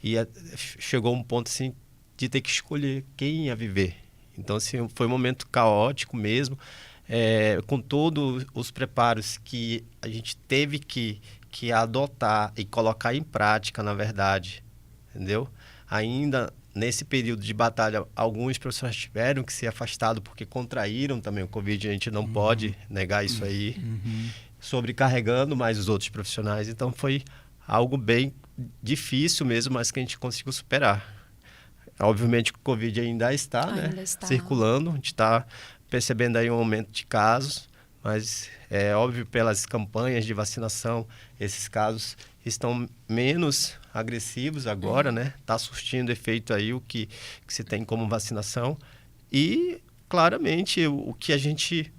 E chegou um ponto assim de ter que escolher quem ia viver. Então, assim, foi um momento caótico mesmo. Com todos os preparos que a gente teve que adotar e colocar em prática, na verdade, entendeu? Ainda nesse período de batalha, alguns profissionais tiveram que ser afastados porque contraíram também o Covid, a gente não pode negar isso aí, sobrecarregando mais os outros profissionais. Então, foi algo bem difícil mesmo, mas que a gente conseguiu superar. Obviamente, o Covid ainda está, circulando, a gente está percebendo aí um aumento de casos, mas é óbvio, pelas campanhas de vacinação, esses casos estão menos agressivos agora, né? Está surtindo efeito aí o que se tem como vacinação. E, claramente, o que a gente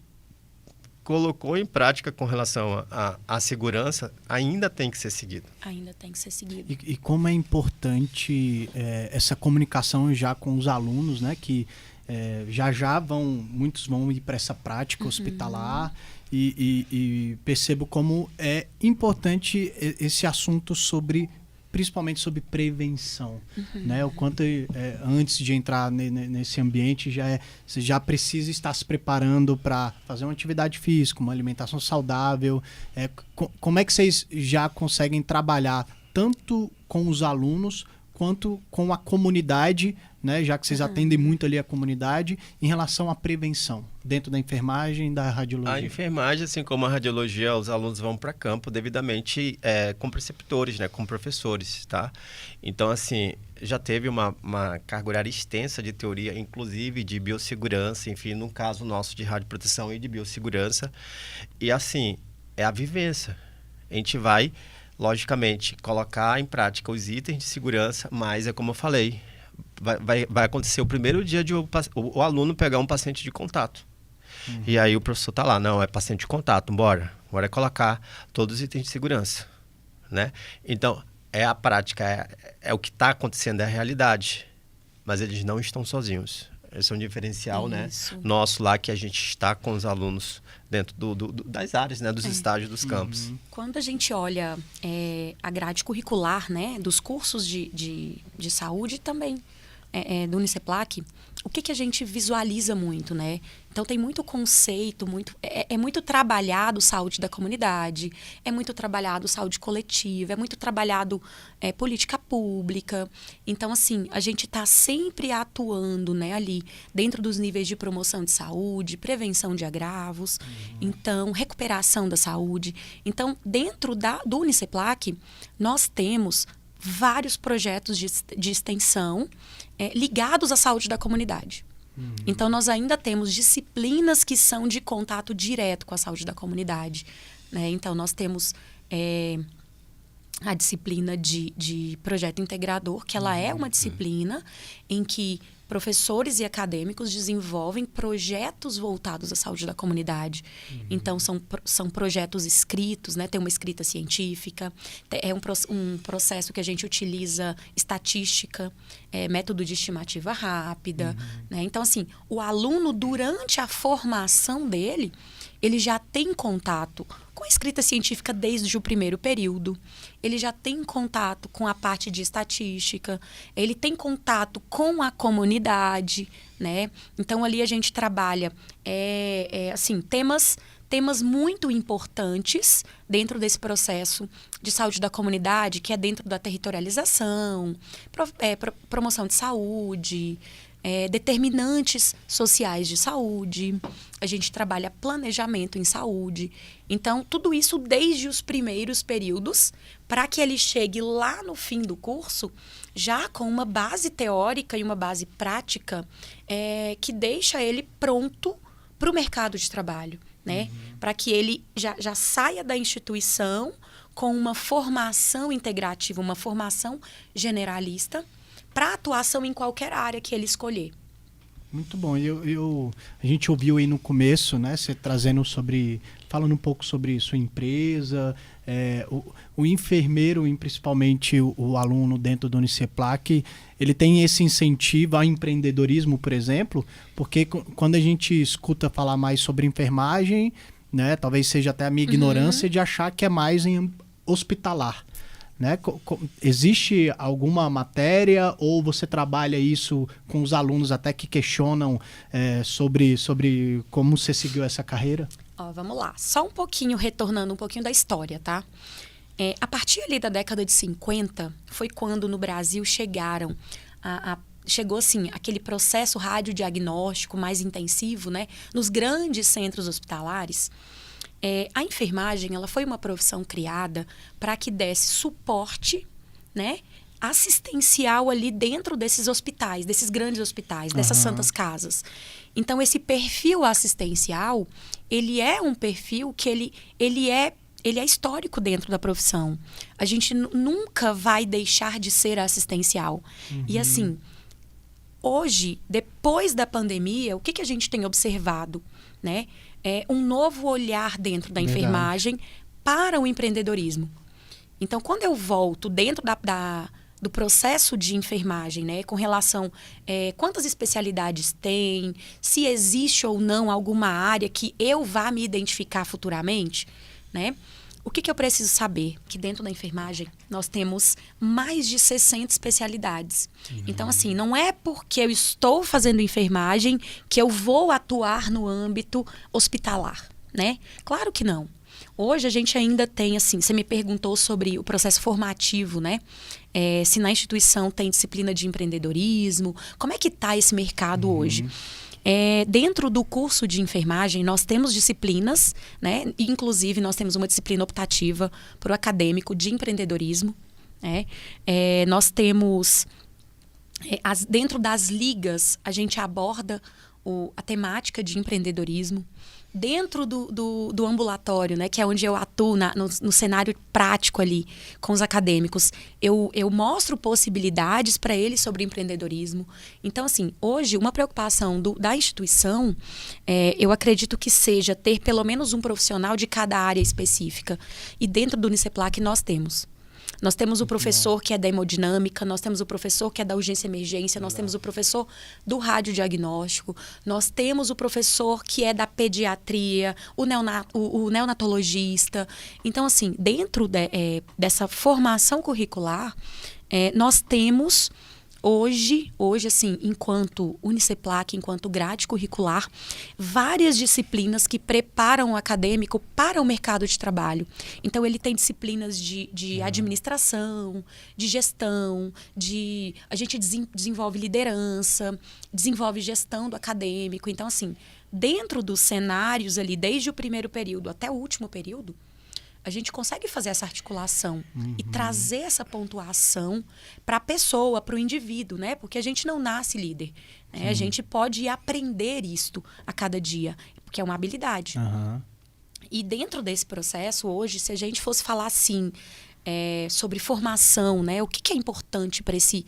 colocou em prática com relação à segurança ainda tem que ser seguido. Ainda tem que ser seguido. E como é importante essa comunicação já com os alunos, né? Que muitos vão ir para essa prática hospitalar e percebo como é importante esse assunto sobre principalmente sobre prevenção, né? O quanto antes de entrar nesse ambiente você já precisa estar se preparando para fazer uma atividade física, uma alimentação saudável. Como é que vocês já conseguem trabalhar tanto com os alunos quanto com a comunidade, né, já que vocês atendem muito ali a comunidade, em relação à prevenção, dentro da enfermagem e da radiologia? A enfermagem, assim como a radiologia, os alunos vão para campo devidamente com preceptores, né, com professores, tá? Então, assim, já teve uma carga horária extensa de teoria, inclusive de biossegurança, enfim, no caso nosso de radioproteção e de biossegurança. E, assim, é a vivência. A gente vai, logicamente, colocar em prática os itens de segurança, mas é como eu falei, vai acontecer o primeiro dia de o aluno pegar um paciente de contato. E aí o professor está lá, não, é paciente de contato, bora colocar todos os itens de segurança, né? Então, é a prática, é o que está acontecendo, é a realidade, mas eles não estão sozinhos. Esse é um diferencial, né, nosso lá, que a gente está com os alunos dentro das áreas, né, dos estágios dos campos. Quando a gente olha a grade curricular, né, dos cursos de saúde também do Uniceplac, o que a gente visualiza muito, né? Então tem muito conceito, é muito trabalhado saúde da comunidade, é muito trabalhado saúde coletiva, é muito trabalhado política pública. Então, assim, a gente está sempre atuando, né, ali dentro dos níveis de promoção de saúde, prevenção de agravos, então, recuperação da saúde. Então, dentro do Uniceplac, nós temos vários projetos de extensão ligados à saúde da comunidade. Então, nós ainda temos disciplinas que são de contato direto com a saúde da comunidade, né? Então, nós temos a disciplina de projeto integrador, que ela é uma disciplina em que professores e acadêmicos desenvolvem projetos voltados à saúde da comunidade. Então, são projetos escritos, né? Tem uma escrita científica, é um processo que a gente utiliza estatística, método de estimativa rápida, né? Então, assim, o aluno, durante a formação dele, ele já tem contato com a escrita científica desde o primeiro período, ele já tem contato com a parte de estatística, ele tem contato com a comunidade, né? Então, ali a gente trabalha assim, temas muito importantes dentro desse processo de saúde da comunidade, que é dentro da territorialização, promoção de saúde, determinantes sociais de saúde, a gente trabalha planejamento em saúde. Então, tudo isso desde os primeiros períodos, para que ele chegue lá no fim do curso, já com uma base teórica e uma base prática que deixa ele pronto para o mercado de trabalho, né? Para que ele já saia da instituição com uma formação integrativa, uma formação generalista, para atuação em qualquer área que ele escolher. Muito bom. A gente ouviu aí no começo, né, você falando um pouco sobre sua empresa, o enfermeiro, principalmente o aluno dentro do Uniceplac, ele tem esse incentivo ao empreendedorismo, por exemplo, porque quando a gente escuta falar mais sobre enfermagem, né, talvez seja até a minha ignorância de achar que é mais em hospitalar. Né? Existe alguma matéria ou você trabalha isso com os alunos até que questionam sobre como você seguiu essa carreira? Vamos lá, só um pouquinho, retornando um pouquinho da história, tá? A partir ali da década de 50, foi quando no Brasil chegou assim, aquele processo radiodiagnóstico mais intensivo, né? Nos grandes centros hospitalares. A enfermagem, ela foi uma profissão criada para que desse suporte, né, assistencial ali dentro desses hospitais, desses grandes hospitais, dessas santas casas. Então, esse perfil assistencial, ele é um perfil que ele é histórico dentro da profissão. A gente nunca vai deixar de ser assistencial. E assim, hoje, depois da pandemia, o que a gente tem observado, né? Um novo olhar dentro da enfermagem para o empreendedorismo. Então, quando eu volto dentro do processo de enfermagem, né, com relação quantas especialidades tem, se existe ou não alguma área que eu vá me identificar futuramente, né? O que eu preciso saber? Que dentro da enfermagem nós temos mais de 60 especialidades. Então, assim, não é porque eu estou fazendo enfermagem que eu vou atuar no âmbito hospitalar, né? Claro que não. Hoje a gente ainda tem, assim, você me perguntou sobre o processo formativo, né? Se na instituição tem disciplina de empreendedorismo, como é que está esse mercado hoje? Dentro do curso de enfermagem, nós temos disciplinas, né? Inclusive, nós temos uma disciplina optativa para o acadêmico de empreendedorismo. Né? Nós temos, dentro das ligas, a gente aborda a temática de empreendedorismo. Dentro do ambulatório, né, que é onde eu atuo no cenário prático ali com os acadêmicos, eu mostro possibilidades para eles sobre empreendedorismo. Então, assim, hoje, uma preocupação da instituição, eu acredito que seja ter pelo menos um profissional de cada área específica. E dentro do Uniceplac nós temos. Nós temos o professor que é da hemodinâmica, nós temos o professor que é da urgência e emergência, nós temos o professor do radiodiagnóstico, nós temos o professor que é da pediatria, o neonatologista. Então, assim, dentro dessa formação curricular, nós temos hoje, assim, enquanto Uniceplac, enquanto grade curricular, várias disciplinas que preparam o acadêmico para o mercado de trabalho. Então, ele tem disciplinas de administração, de gestão, a gente desenvolve liderança, desenvolve gestão do acadêmico. Então, assim, dentro dos cenários ali, desde o primeiro período até o último período, a gente consegue fazer essa articulação e trazer essa pontuação para a pessoa, para o indivíduo, né? Porque a gente não nasce líder. Né? A gente pode aprender isto a cada dia, porque é uma habilidade. E dentro desse processo, hoje, se a gente fosse falar assim, sobre formação, né? O que é importante para esse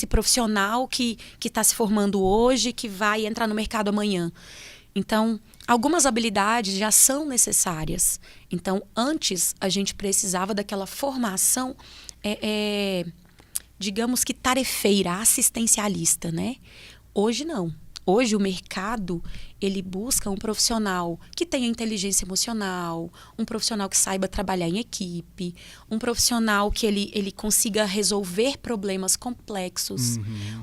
profissional que está se formando hoje, que vai entrar no mercado amanhã? Então, algumas habilidades já são necessárias. Então, antes, a gente precisava daquela formação, digamos que tarefeira, assistencialista, né? Hoje, não. Hoje, o mercado, ele busca um profissional que tenha inteligência emocional, um profissional que saiba trabalhar em equipe, um profissional que ele consiga resolver problemas complexos,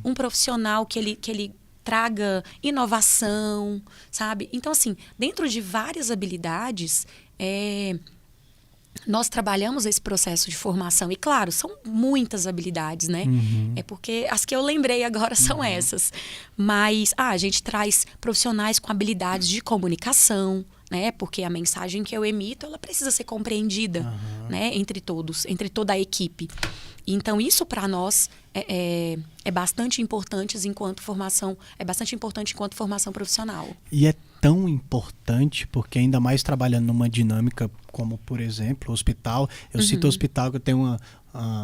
um profissional que ele traga inovação, sabe? Então, assim, dentro de várias habilidades, nós trabalhamos esse processo de formação. E, claro, são muitas habilidades, né? É porque as que eu lembrei agora são essas. Mas, a gente traz profissionais com habilidades de comunicação, né? Porque a mensagem que eu emito, ela precisa ser compreendida, né? Entre todos, entre toda a equipe. Então, isso para nós é bastante importante enquanto formação, enquanto formação profissional. E é tão importante, porque ainda mais trabalhando numa dinâmica como, por exemplo, o hospital. Eu cito o hospital, que eu tenho uma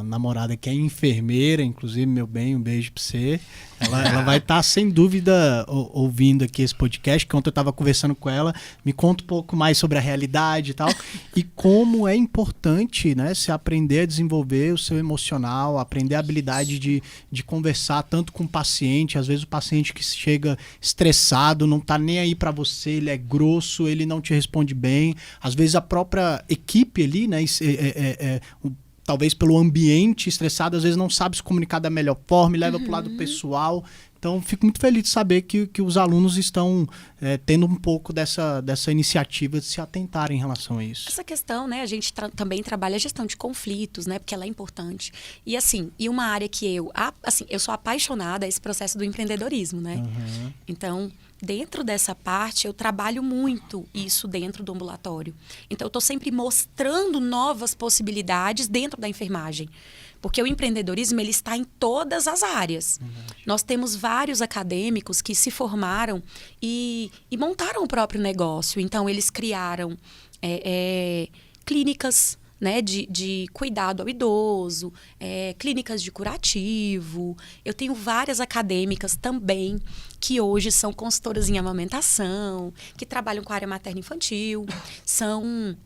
namorada que é enfermeira, inclusive, meu bem, um beijo pra você. Ela vai estar, sem dúvida, ouvindo aqui esse podcast, que ontem eu estava conversando com ela, me conta um pouco mais sobre a realidade e tal, e como é importante, né, se aprender a desenvolver o seu emocional, aprender a habilidade de conversar tanto com o paciente. Às vezes o paciente que chega estressado, não tá nem aí para você, ele é grosso, ele não te responde bem. Às vezes a própria equipe ali, né, talvez pelo ambiente estressado, às vezes não sabe se comunicar da melhor forma e leva para o lado pessoal. Então, fico muito feliz de saber que os alunos estão tendo um pouco dessa iniciativa de se atentarem em relação a isso. Essa questão, né, a gente também trabalha a gestão de conflitos, né, porque ela é importante. E assim, uma área que eu sou apaixonada é esse processo do empreendedorismo, né? Então, dentro dessa parte, eu trabalho muito isso dentro do ambulatório. Então, eu estou sempre mostrando novas possibilidades dentro da enfermagem. Porque o empreendedorismo, ele está em todas as áreas. Nós temos vários acadêmicos que se formaram e montaram o próprio negócio. Então, eles criaram clínicas, né, de cuidado ao idoso, clínicas de curativo. Eu tenho várias acadêmicas também que hoje são consultoras em amamentação, que trabalham com a área materno-infantil. São,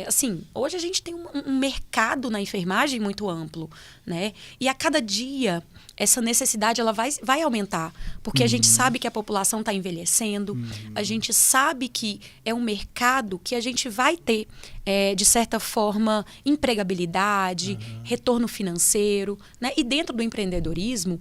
assim, hoje a gente tem um mercado na enfermagem muito amplo, né? E a cada dia essa necessidade ela vai aumentar, porque a gente sabe que a população está envelhecendo, a gente sabe que é um mercado que a gente vai ter, de certa forma, empregabilidade, retorno financeiro, né? E dentro do empreendedorismo,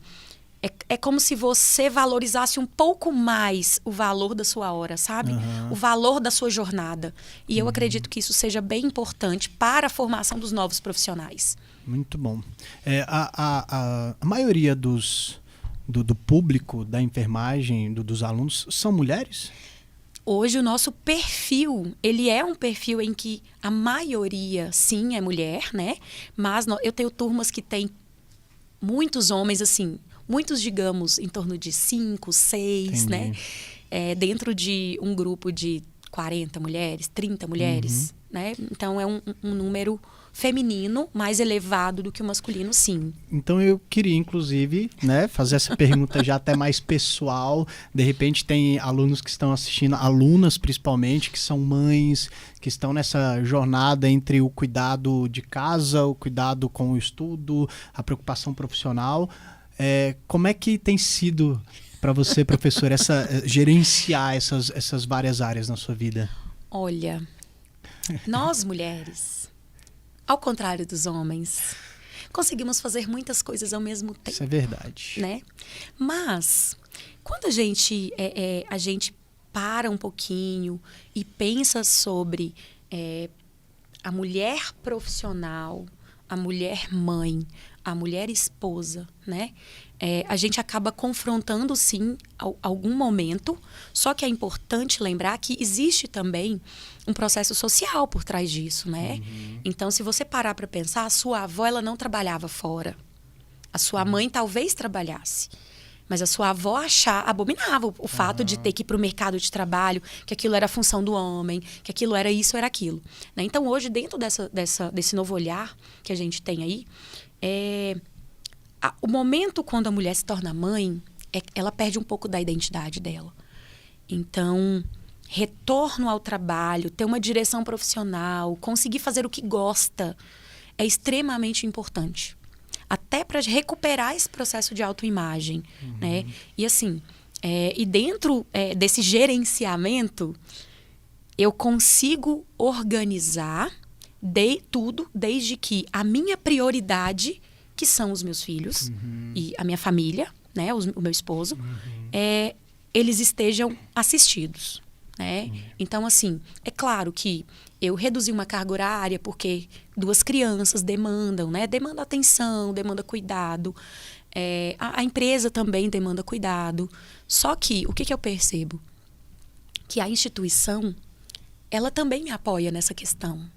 é como se você valorizasse um pouco mais o valor da sua hora, sabe? O valor da sua jornada. E eu acredito que isso seja bem importante para a formação dos novos profissionais. Muito bom. A maioria do público da enfermagem, dos alunos, são mulheres? Hoje o nosso perfil, ele é um perfil em que a maioria, sim, é mulher, né? Mas eu tenho turmas que tem muitos homens, assim, muitos, digamos, em torno de 5, 6, né? Dentro de um grupo de 40 mulheres, 30 mulheres, né? Então é um número feminino mais elevado do que o masculino, sim. Então eu queria, inclusive, né, fazer essa pergunta já até mais pessoal. De repente tem alunos que estão assistindo, alunas principalmente, que são mães, que estão nessa jornada entre o cuidado de casa, o cuidado com o estudo, a preocupação profissional. Como é que tem sido para você, professor, gerenciar essas várias áreas na sua vida? Olha, nós mulheres, ao contrário dos homens, conseguimos fazer muitas coisas ao mesmo tempo. Isso é verdade. Né? Mas, quando a gente para um pouquinho e pensa sobre a mulher profissional, a mulher mãe, a mulher esposa, né? A gente acaba confrontando, sim, algum momento, só que é importante lembrar que existe também um processo social por trás disso, né? Então, se você parar para pensar, a sua avó, ela não trabalhava fora. A sua mãe talvez trabalhasse. Mas a sua avó abominava o fato de ter que ir para o mercado de trabalho, que aquilo era a função do homem, que aquilo era isso, era aquilo. Né? Então, hoje, dentro desse novo olhar que a gente tem aí, o momento quando a mulher se torna mãe, ela perde um pouco da identidade dela. Então, retorno ao trabalho, ter uma direção profissional, conseguir fazer o que gosta, é extremamente importante. Até para recuperar esse processo de autoimagem, né? E assim, e dentro desse gerenciamento, eu consigo organizar tudo, desde que a minha prioridade, que são os meus filhos e a minha família, né? O meu esposo, eles estejam assistidos, né? Então, assim, é claro que eu reduzi uma carga horária porque 2 crianças demandam, né? Demanda atenção, demanda cuidado. A empresa também demanda cuidado. Só que, o que eu percebo? Que a instituição, ela também me apoia nessa questão.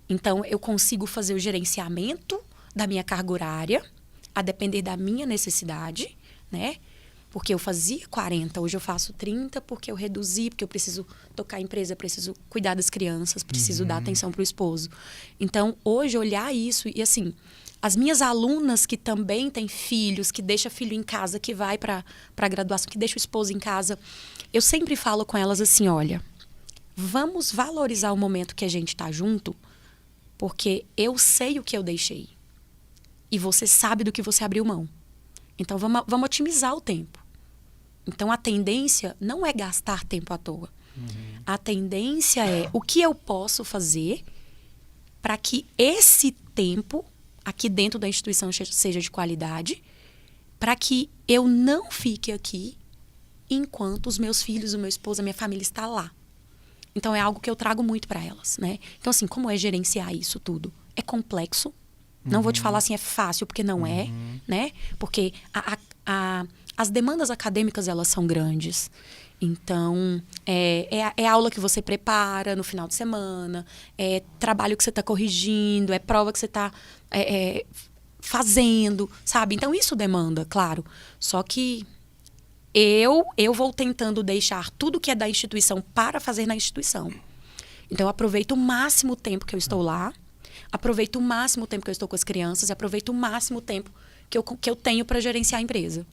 Então, eu consigo fazer o gerenciamento da minha carga horária, a depender da minha necessidade, né? Porque eu fazia 40, hoje eu faço 30 porque eu reduzi, porque eu preciso tocar a empresa, preciso cuidar das crianças, preciso dar atenção para o esposo. Então, hoje, olhar isso e, assim, as minhas alunas que também têm filhos, que deixa filho em casa, que vai para a graduação, que deixa o esposo em casa, eu sempre falo com elas assim, olha, vamos valorizar o momento que a gente está junto, porque eu sei o que eu deixei. E você sabe do que você abriu mão. Então, vamos otimizar o tempo. Então, a tendência não é gastar tempo à toa. A tendência é o que eu posso fazer para que esse tempo, aqui dentro da instituição, seja de qualidade, para que eu não fique aqui enquanto os meus filhos, o meu esposo, a minha família está lá. Então, é algo que eu trago muito para elas, né? Então, assim, como é gerenciar isso tudo? É complexo. Não vou te falar assim, é fácil, porque não é, né? Porque as demandas acadêmicas, elas são grandes. Então, é aula que você prepara no final de semana, é trabalho que você está corrigindo, é prova que você está fazendo, sabe? Então, isso demanda, claro. Só que eu vou tentando deixar tudo que é da instituição para fazer na instituição. Então, eu aproveito o máximo tempo que eu estou lá, aproveito o máximo tempo que eu estou com as crianças e aproveito o máximo tempo que eu tenho para gerenciar a empresa.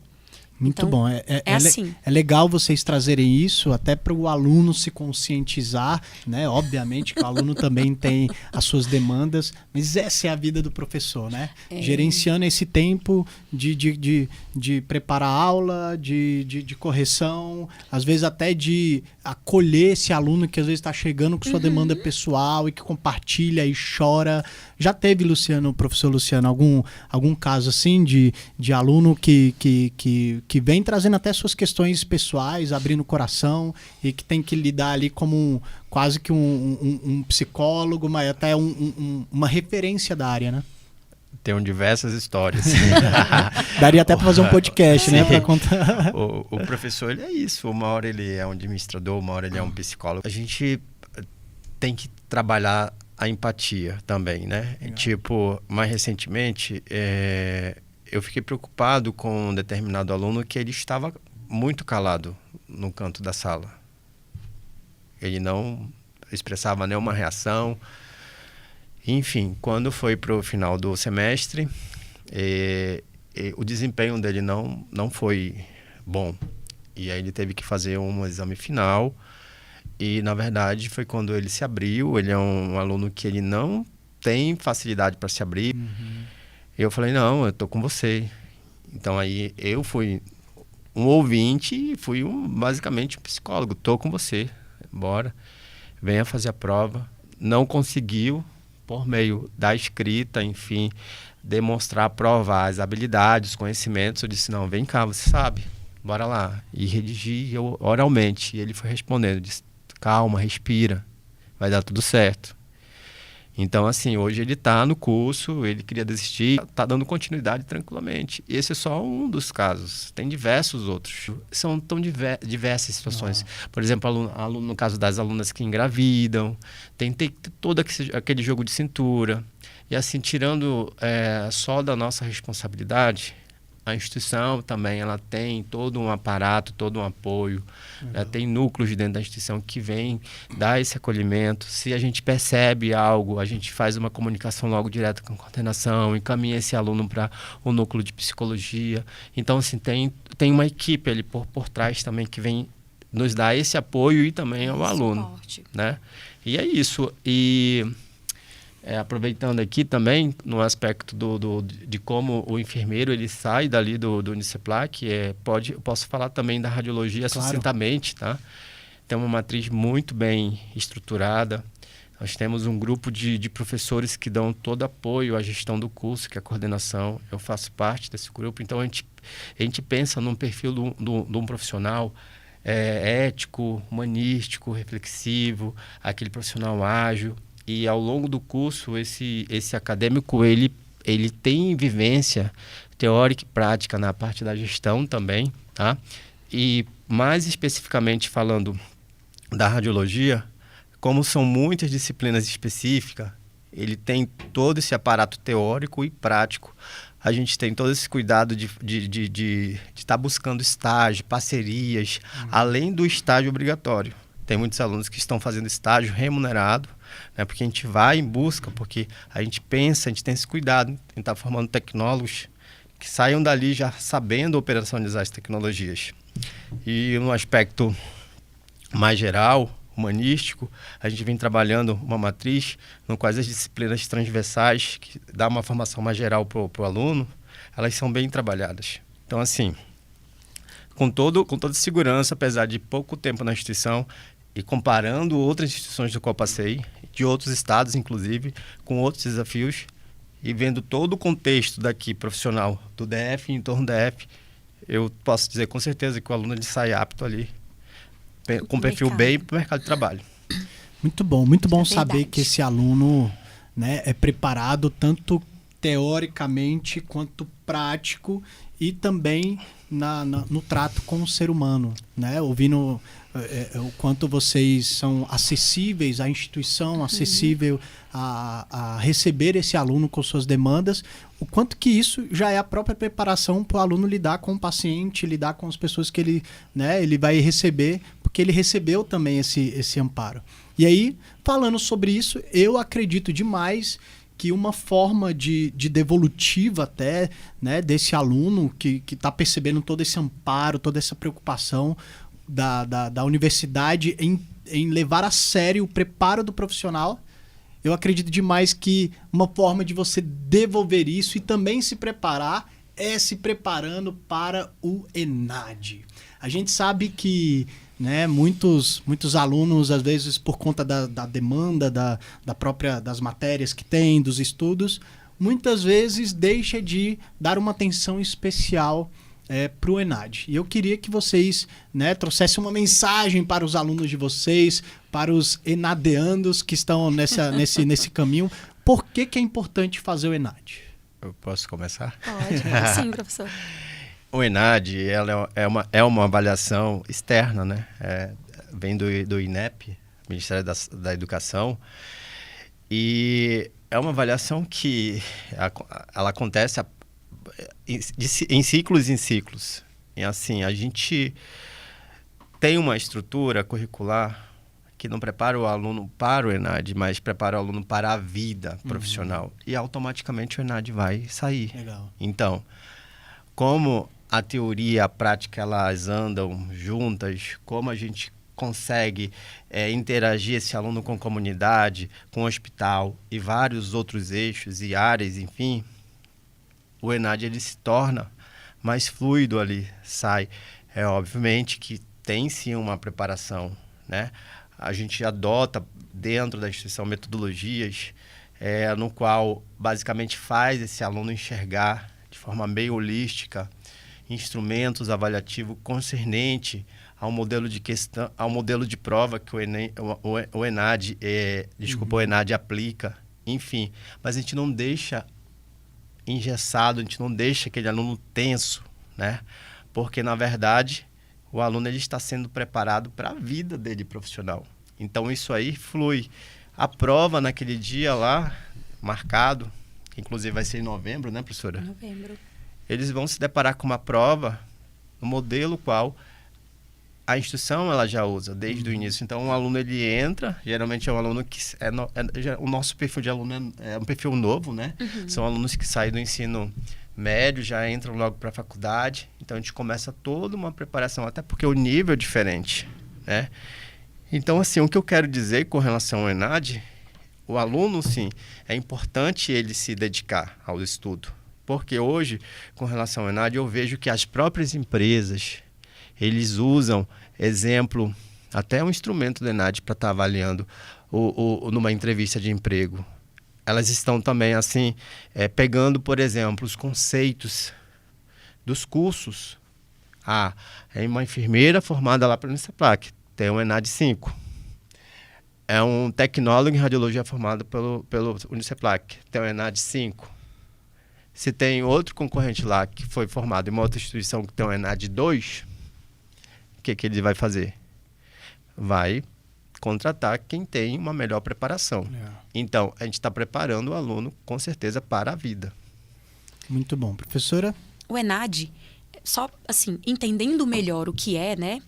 Muito Então, bom. assim. É legal vocês trazerem isso até para o aluno se conscientizar, né? Obviamente que o aluno também tem as suas demandas, mas essa é a vida do professor, né? Gerenciando esse tempo de preparar a aula, de correção, às vezes até de acolher esse aluno que às vezes está chegando com sua demanda pessoal e que compartilha e chora. Já teve, professor Luciano, algum caso assim de aluno que vem trazendo até suas questões pessoais, abrindo o coração e que tem que lidar ali como quase que um psicólogo, mas até uma referência da área, né? Tenho diversas histórias. Daria até para fazer um podcast, né? Para contar. O professor, ele é isso. Uma hora ele é um administrador, uma hora ele é um psicólogo. A gente tem que trabalhar a empatia também, né? Tipo, mais recentemente, eu fiquei preocupado com um determinado aluno que ele estava muito calado no canto da sala. Ele não expressava nenhuma reação. Enfim, quando foi para o final do semestre, o desempenho dele não foi bom. E aí ele teve que fazer um exame final. E, na verdade, foi quando ele se abriu. Ele é um aluno que ele não tem facilidade para se abrir. Eu falei, não, eu tô com você. Então, aí eu fui um ouvinte e fui basicamente um psicólogo. Tô com você, bora. Venha fazer a prova. Não conseguiu, por meio da escrita, enfim, demonstrar, provar as habilidades, os conhecimentos. Eu disse, não, vem cá, você sabe, bora lá. E redigi eu oralmente. E ele foi respondendo, disse, calma, respira, vai dar tudo certo. Então, assim, hoje ele está no curso, ele queria desistir, está dando continuidade tranquilamente. E esse é só um dos casos, tem diversos outros. São tão diversas situações. Por exemplo, no caso das alunas que engravidam, tem todo aquele jogo de cintura. E assim, tirando só da nossa responsabilidade, a instituição também ela tem todo um aparato, todo um apoio. Tem núcleos dentro da instituição que vêm dar esse acolhimento. Se a gente percebe algo, a gente faz uma comunicação logo direto com a coordenação, encaminha esse aluno para o núcleo de psicologia. Então, assim, tem uma equipe ali por trás também que vem nos dar esse apoio e também ao aluno, né? E é isso. E aproveitando aqui também no aspecto de como o enfermeiro ele sai dali do Uniceplac, eu posso falar também da radiologia sucintamente, tá? Tem uma matriz muito bem estruturada. Nós temos um grupo de professores que dão todo apoio à gestão do curso, que é a coordenação. Eu faço parte desse grupo. Então, a gente pensa num perfil de um profissional ético, humanístico, reflexivo, aquele profissional ágil. E ao longo do curso, esse acadêmico, ele tem vivência teórica e prática na parte da gestão também, tá? E mais especificamente falando da radiologia, como são muitas disciplinas específicas, ele tem todo esse aparato teórico e prático. A gente tem todo esse cuidado de estar buscando estágio, parcerias, além do estágio obrigatório. Tem muitos alunos que estão fazendo estágio remunerado, né, porque a gente vai em busca, porque a gente pensa, a gente tem esse cuidado, a gente está formando tecnólogos que saiam dali já sabendo operacionalizar as tecnologias. E no aspecto mais geral, humanístico, a gente vem trabalhando uma matriz no qual as disciplinas transversais, que dá uma formação mais geral para o aluno, elas são bem trabalhadas. Então, assim, com toda segurança, apesar de pouco tempo na instituição, e comparando outras instituições do qual passei, de outros estados, inclusive, com outros desafios, e vendo todo o contexto daqui profissional do DF e em torno do DF, eu posso dizer com certeza que o aluno ele sai apto ali, com perfil bem para o mercado de trabalho. Muito bom saber que esse aluno, né, é preparado tanto teoricamente quanto prático e também no trato com o ser humano, né? Ouvindo o quanto vocês são acessíveis à instituição, acessível a receber esse aluno com suas demandas, o quanto que isso já é a própria preparação para o aluno lidar com o paciente, lidar com as pessoas que ele vai receber, porque ele recebeu também esse amparo. E aí, falando sobre isso, eu acredito demais que uma forma de devolutiva até, né, desse aluno que está percebendo todo esse amparo, toda essa preocupação da universidade em levar a sério o preparo do profissional, eu acredito demais que uma forma de você devolver isso e também se preparar é se preparando para o ENAD. A gente sabe que, né, muitos alunos, às vezes, por conta da demanda, das matérias que tem, dos estudos, muitas vezes deixa de dar uma atenção especial para o ENAD. E eu queria que vocês, né, trouxessem uma mensagem para os alunos de vocês, para os enadeandos que estão nesse caminho. Por que é importante fazer o ENAD? Eu posso começar? Pode, sim, professor. O ENAD é uma avaliação externa, né? Vem do INEP, Ministério da Educação, e é uma avaliação que ela acontece em ciclos. E assim, a gente tem uma estrutura curricular que não prepara o aluno para o ENAD, mas prepara o aluno para a vida profissional. E automaticamente o ENAD vai sair. Legal. Então, como a teoria e a prática elas andam juntas, como a gente consegue interagir esse aluno com a comunidade, com o hospital e vários outros eixos e áreas, enfim, o ENAD ele se torna mais fluido ali, sai. Obviamente que tem sim uma preparação, né? A gente adota dentro da instituição metodologias no qual basicamente faz esse aluno enxergar de forma meio holística instrumentos avaliativos concernente ao modelo de questão, ao modelo de prova que o ENAD, o ENAD aplica, enfim. Mas a gente não deixa engessado, a gente não deixa aquele aluno tenso, né? Porque, na verdade, o aluno ele está sendo preparado para a vida dele profissional. Então, isso aí flui. A prova naquele dia lá, marcado, que inclusive vai ser em novembro, né, professora? Novembro. Eles vão se deparar com uma prova, um modelo qual a instituição ela já usa desde o início. Então, um aluno ele entra, geralmente é um aluno que... o nosso perfil de aluno é um perfil novo, né? São alunos que saem do ensino médio, já entram logo para a faculdade. Então, a gente começa toda uma preparação, até porque o nível é diferente, né? Então, assim, o que eu quero dizer com relação ao ENAD, o aluno, sim, é importante ele se dedicar ao estudo. Porque hoje, com relação ao ENAD, eu vejo que as próprias empresas, eles usam, exemplo, até um instrumento do ENAD para estar avaliando numa entrevista de emprego. Elas estão também, assim, pegando, por exemplo, os conceitos dos cursos. É uma enfermeira formada lá pelo Uniceplac, tem um ENAD 5. É um tecnólogo em radiologia formado pelo Uniceplac, tem um ENAD 5. Se tem outro concorrente lá que foi formado em uma outra instituição que tem um ENAD 2, o que ele vai fazer? Vai contratar quem tem uma melhor preparação. Então, a gente está preparando o aluno, com certeza, para a vida. Muito bom. Professora? O ENAD, só assim, entendendo melhor o que é, né?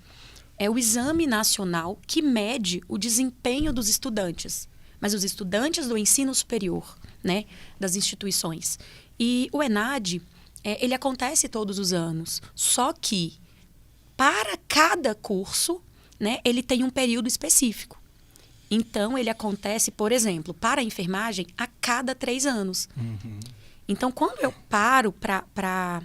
É o exame nacional que mede o desempenho dos estudantes. Mas os estudantes do ensino superior, né? Das instituições. E o ENAD, ele acontece todos os anos. Só que, para cada curso, né, ele tem um período específico. Então, ele acontece, por exemplo, para a enfermagem, a cada 3 anos. Então, quando eu paro para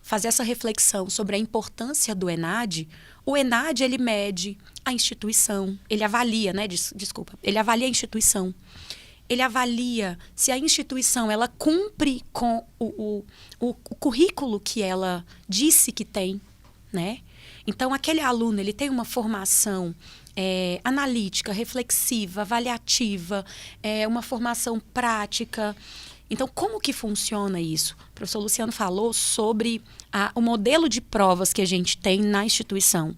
fazer essa reflexão sobre a importância do ENAD, o ENAD, ele mede a instituição, ele avalia, né, ele avalia a instituição. Ele avalia se a instituição ela cumpre com o currículo que ela disse que tem, né? Então, aquele aluno ele tem uma formação analítica, reflexiva, avaliativa, uma formação prática. Então, como que funciona isso? O professor Luciano falou sobre o modelo de provas que a gente tem na instituição.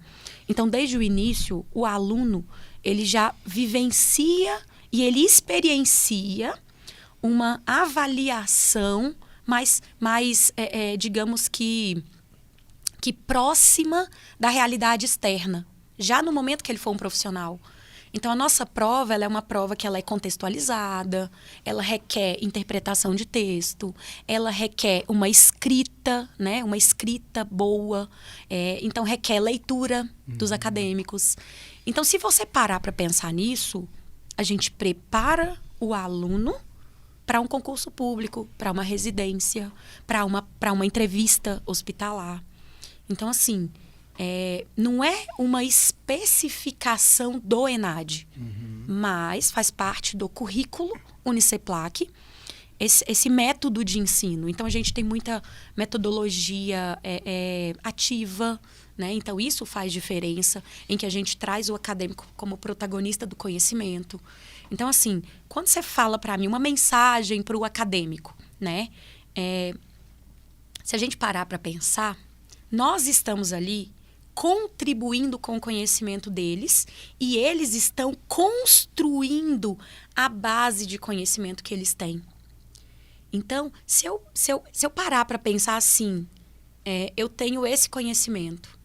Então, desde o início, o aluno ele já vivencia e ele experiencia uma avaliação mais digamos que próxima da realidade externa, já no momento que ele for um profissional. Então, a nossa prova, ela é uma prova que ela é contextualizada, ela requer interpretação de texto, ela requer uma escrita, né? Uma escrita boa, então requer leitura dos acadêmicos. Então, se você parar para pensar nisso, a gente prepara o aluno para um concurso público, para uma residência, para uma entrevista hospitalar. Então, assim, não é uma especificação do ENAD, mas faz parte do currículo Uniceplac, esse método de ensino. Então, a gente tem muita metodologia ativa, né? Então, isso faz diferença em que a gente traz o acadêmico como protagonista do conhecimento. Então, assim, quando você fala para mim uma mensagem para o acadêmico, né? Se a gente parar para pensar, nós estamos ali contribuindo com o conhecimento deles e eles estão construindo a base de conhecimento que eles têm. Então, se eu parar para pensar assim, eu tenho esse conhecimento,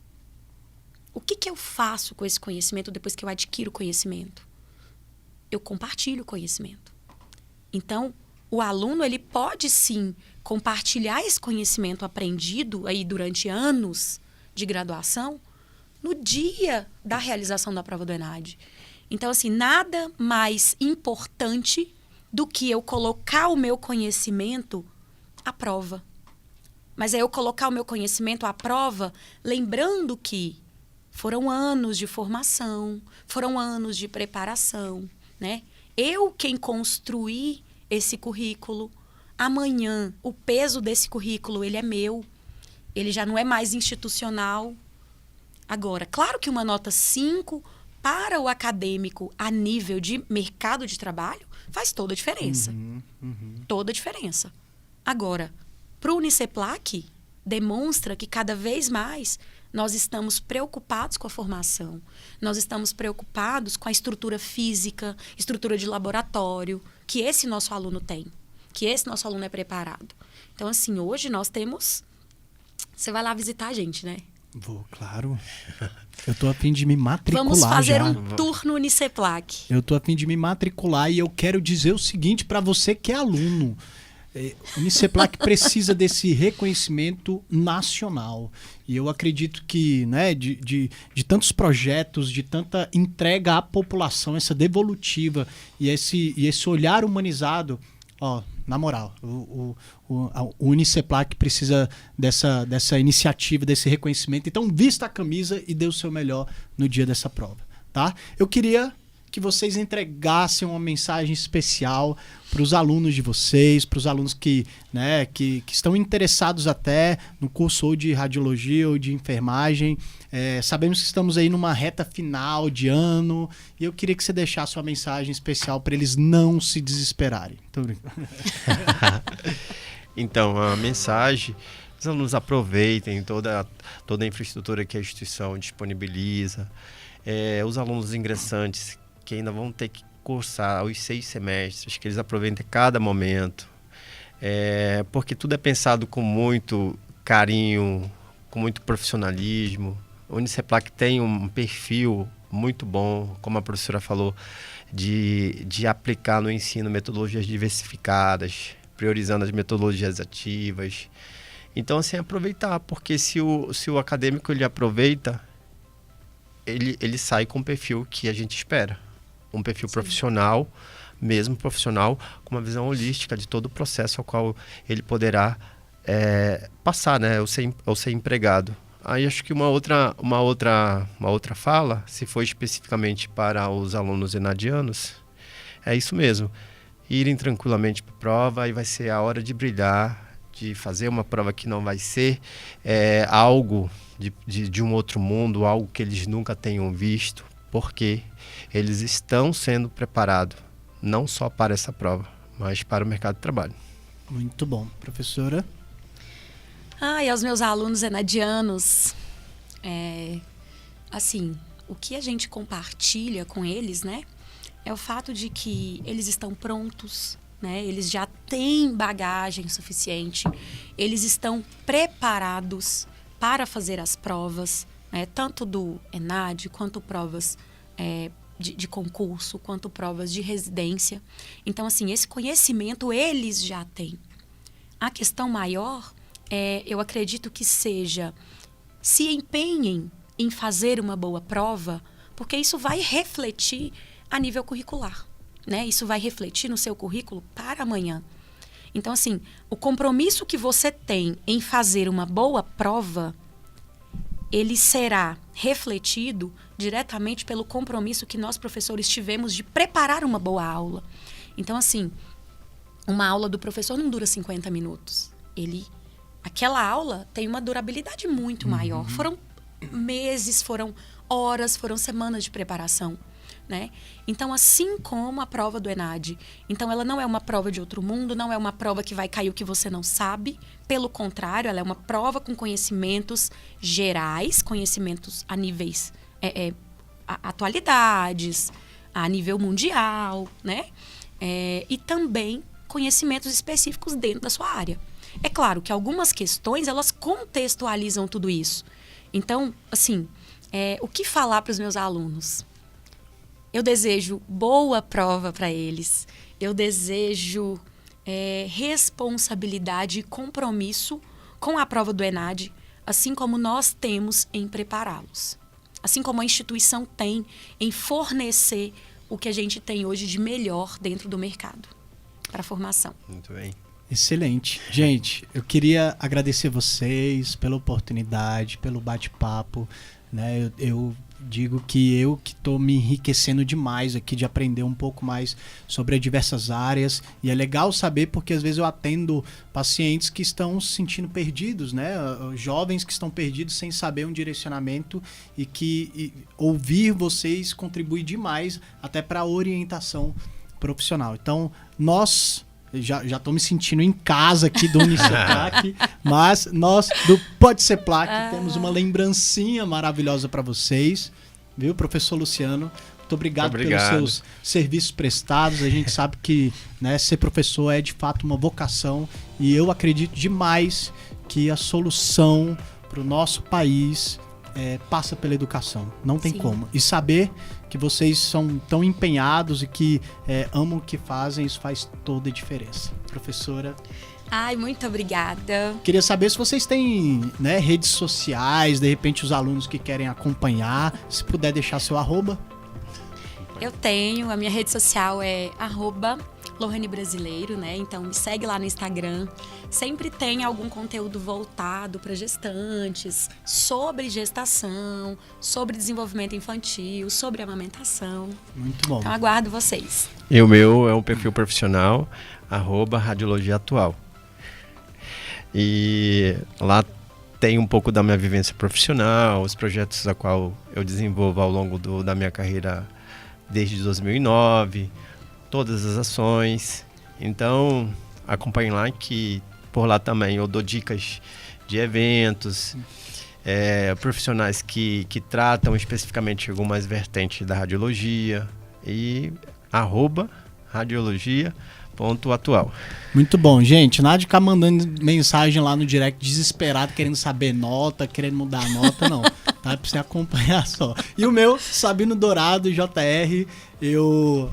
o que eu faço com esse conhecimento depois que eu adquiro o conhecimento? Eu compartilho o conhecimento. Então, o aluno, ele pode sim compartilhar esse conhecimento aprendido aí durante anos de graduação no dia da realização da prova do ENAD. Então, assim, nada mais importante do que eu colocar o meu conhecimento à prova. Mas é eu colocar o meu conhecimento à prova lembrando que foram anos de formação, foram anos de preparação, né? Eu quem construí esse currículo, amanhã o peso desse currículo ele é meu, ele já não é mais institucional. Agora, claro que uma nota 5 para o acadêmico a nível de mercado de trabalho faz toda a diferença. Toda a diferença. Agora, para o Uniceplac, demonstra que cada vez mais nós estamos preocupados com a formação. Nós estamos preocupados com a estrutura física, estrutura de laboratório, que esse nosso aluno tem, que esse nosso aluno é preparado. Então, assim, hoje nós temos... Você vai lá visitar a gente, né? Vou, claro. Eu tô a fim de me matricular. Vamos fazer já. um tour no Uniceplac. Eu tô a fim de me matricular e eu quero dizer o seguinte para você que é aluno. O Uniceplac precisa desse reconhecimento nacional. E eu acredito que, né, de tantos projetos, de tanta entrega à população, essa devolutiva e esse olhar humanizado, na moral, o Uniceplac precisa dessa iniciativa, desse reconhecimento. Então, vista a camisa e dê o seu melhor no dia dessa prova, tá? Eu queria que vocês entregassem uma mensagem especial para os alunos de vocês, para os alunos que estão interessados até no curso ou de radiologia ou de enfermagem. Sabemos que estamos aí numa reta final de ano e eu queria que você deixasse uma mensagem especial para eles não se desesperarem. Tô brincando. Então, a mensagem, os alunos aproveitem toda a infraestrutura que a instituição disponibiliza. Os alunos ingressantes que ainda vão ter que cursar os 6 semestres, que eles aproveitem cada momento, porque tudo é pensado com muito carinho, com muito profissionalismo. O Uniceplac tem um perfil muito bom, como a professora falou, de aplicar no ensino metodologias diversificadas, priorizando as metodologias ativas. Então, assim, aproveitar, porque se o acadêmico ele aproveita, ele sai com o perfil que a gente espera. Um perfil profissional, mesmo profissional, com uma visão holística de todo o processo ao qual ele poderá passar, né, ou ser empregado. Aí acho que uma outra fala, se for especificamente para os alunos enadianos, é isso mesmo. Irem tranquilamente para a prova e vai ser a hora de brilhar, de fazer uma prova que não vai ser algo de um outro mundo, algo que eles nunca tenham visto, porque eles estão sendo preparados não só para essa prova, mas para o mercado de trabalho. Muito bom. Professora? E aos meus alunos enadianos, assim, o que a gente compartilha com eles, né, é o fato de que eles estão prontos, né, eles já têm bagagem suficiente, eles estão preparados para fazer as provas, tanto do ENAD quanto provas de concurso, quanto provas de residência. Então, assim, esse conhecimento eles já têm. A questão maior, eu acredito que seja, se empenhem em fazer uma boa prova, porque isso vai refletir a nível curricular, né? Isso vai refletir no seu currículo para amanhã. Então, assim, o compromisso que você tem em fazer uma boa prova, ele será refletido diretamente pelo compromisso que nós, professores, tivemos de preparar uma boa aula. Então, assim, uma aula do professor não dura 50 minutos. Aquela aula tem uma durabilidade muito maior. Foram meses, foram horas, foram semanas de preparação, né? Então, assim como a prova do ENAD, então ela não é uma prova de outro mundo, não é uma prova que vai cair o que você não sabe. Pelo contrário, ela é uma prova com conhecimentos gerais, conhecimentos a níveis, atualidades, a nível mundial, né? E também conhecimentos específicos dentro da sua área. É claro que algumas questões, elas contextualizam tudo isso. Então, assim, o que falar para os meus alunos? Eu desejo boa prova para eles. Eu desejo responsabilidade e compromisso com a prova do ENAD, assim como nós temos em prepará-los. Assim como a instituição tem em fornecer o que a gente tem hoje de melhor dentro do mercado para a formação. Muito bem. Excelente. Gente, eu queria agradecer vocês pela oportunidade, pelo bate-papo, né? Eu digo que eu que estou me enriquecendo demais aqui de aprender um pouco mais sobre as diversas áreas, e é legal saber porque às vezes eu atendo pacientes que estão se sentindo perdidos, né? Jovens que estão perdidos sem saber um direcionamento, e ouvir vocês contribui demais até para a orientação profissional. Então, nós... Já estou me sentindo em casa aqui do Uniceplac, mas nós do Pode Ser Plac temos uma lembrancinha maravilhosa para vocês, viu, professor Luciano? Muito obrigado pelos seus serviços prestados. A gente sabe que, né, ser professor é de fato uma vocação, e eu acredito demais que a solução para o nosso país passa pela educação. Não tem como. E saber que vocês são tão empenhados e que amam o que fazem, isso faz toda a diferença. Professora... Ai, muito obrigada. Queria saber se vocês têm, né, redes sociais, de repente os alunos que querem acompanhar, se puder deixar seu @. Eu tenho, a minha rede social é @LohaneBrasileiro, né? Então me segue lá no Instagram. Sempre tem algum conteúdo voltado para gestantes, sobre gestação, sobre desenvolvimento infantil, sobre amamentação. Muito bom. Então aguardo vocês. E o meu é um perfil profissional, @Radiologia Atual. E lá tem um pouco da minha vivência profissional, os projetos a qual eu desenvolvo ao longo da minha carreira desde 2009, todas as ações. Então, acompanhe lá, que por lá também eu dou dicas de eventos, profissionais que tratam especificamente algumas vertentes da radiologia, e @radiologia.atual. Muito bom, gente. Nada de ficar mandando mensagem lá no direct desesperado, querendo saber nota, querendo mudar a nota, não. Tá? Pra você acompanhar só. E o meu, Sabino Dourado, JR, eu,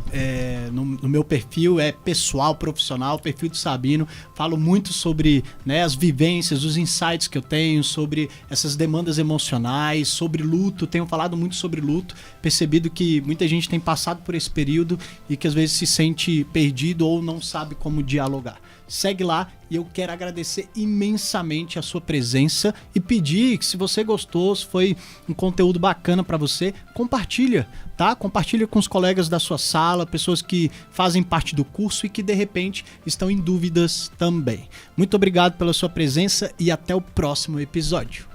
no meu perfil pessoal, profissional, perfil do Sabino, falo muito sobre, né, as vivências, os insights que eu tenho, sobre essas demandas emocionais, sobre luto. Tenho falado muito sobre luto, percebido que muita gente tem passado por esse período e que às vezes se sente perdido ou não sabe como dialogar. Segue lá, e eu quero agradecer imensamente a sua presença e pedir que, se você gostou, se foi um conteúdo bacana para você, compartilha, tá? Compartilha com os colegas da sua sala, pessoas que fazem parte do curso e que de repente estão em dúvidas também. Muito obrigado pela sua presença e até o próximo episódio.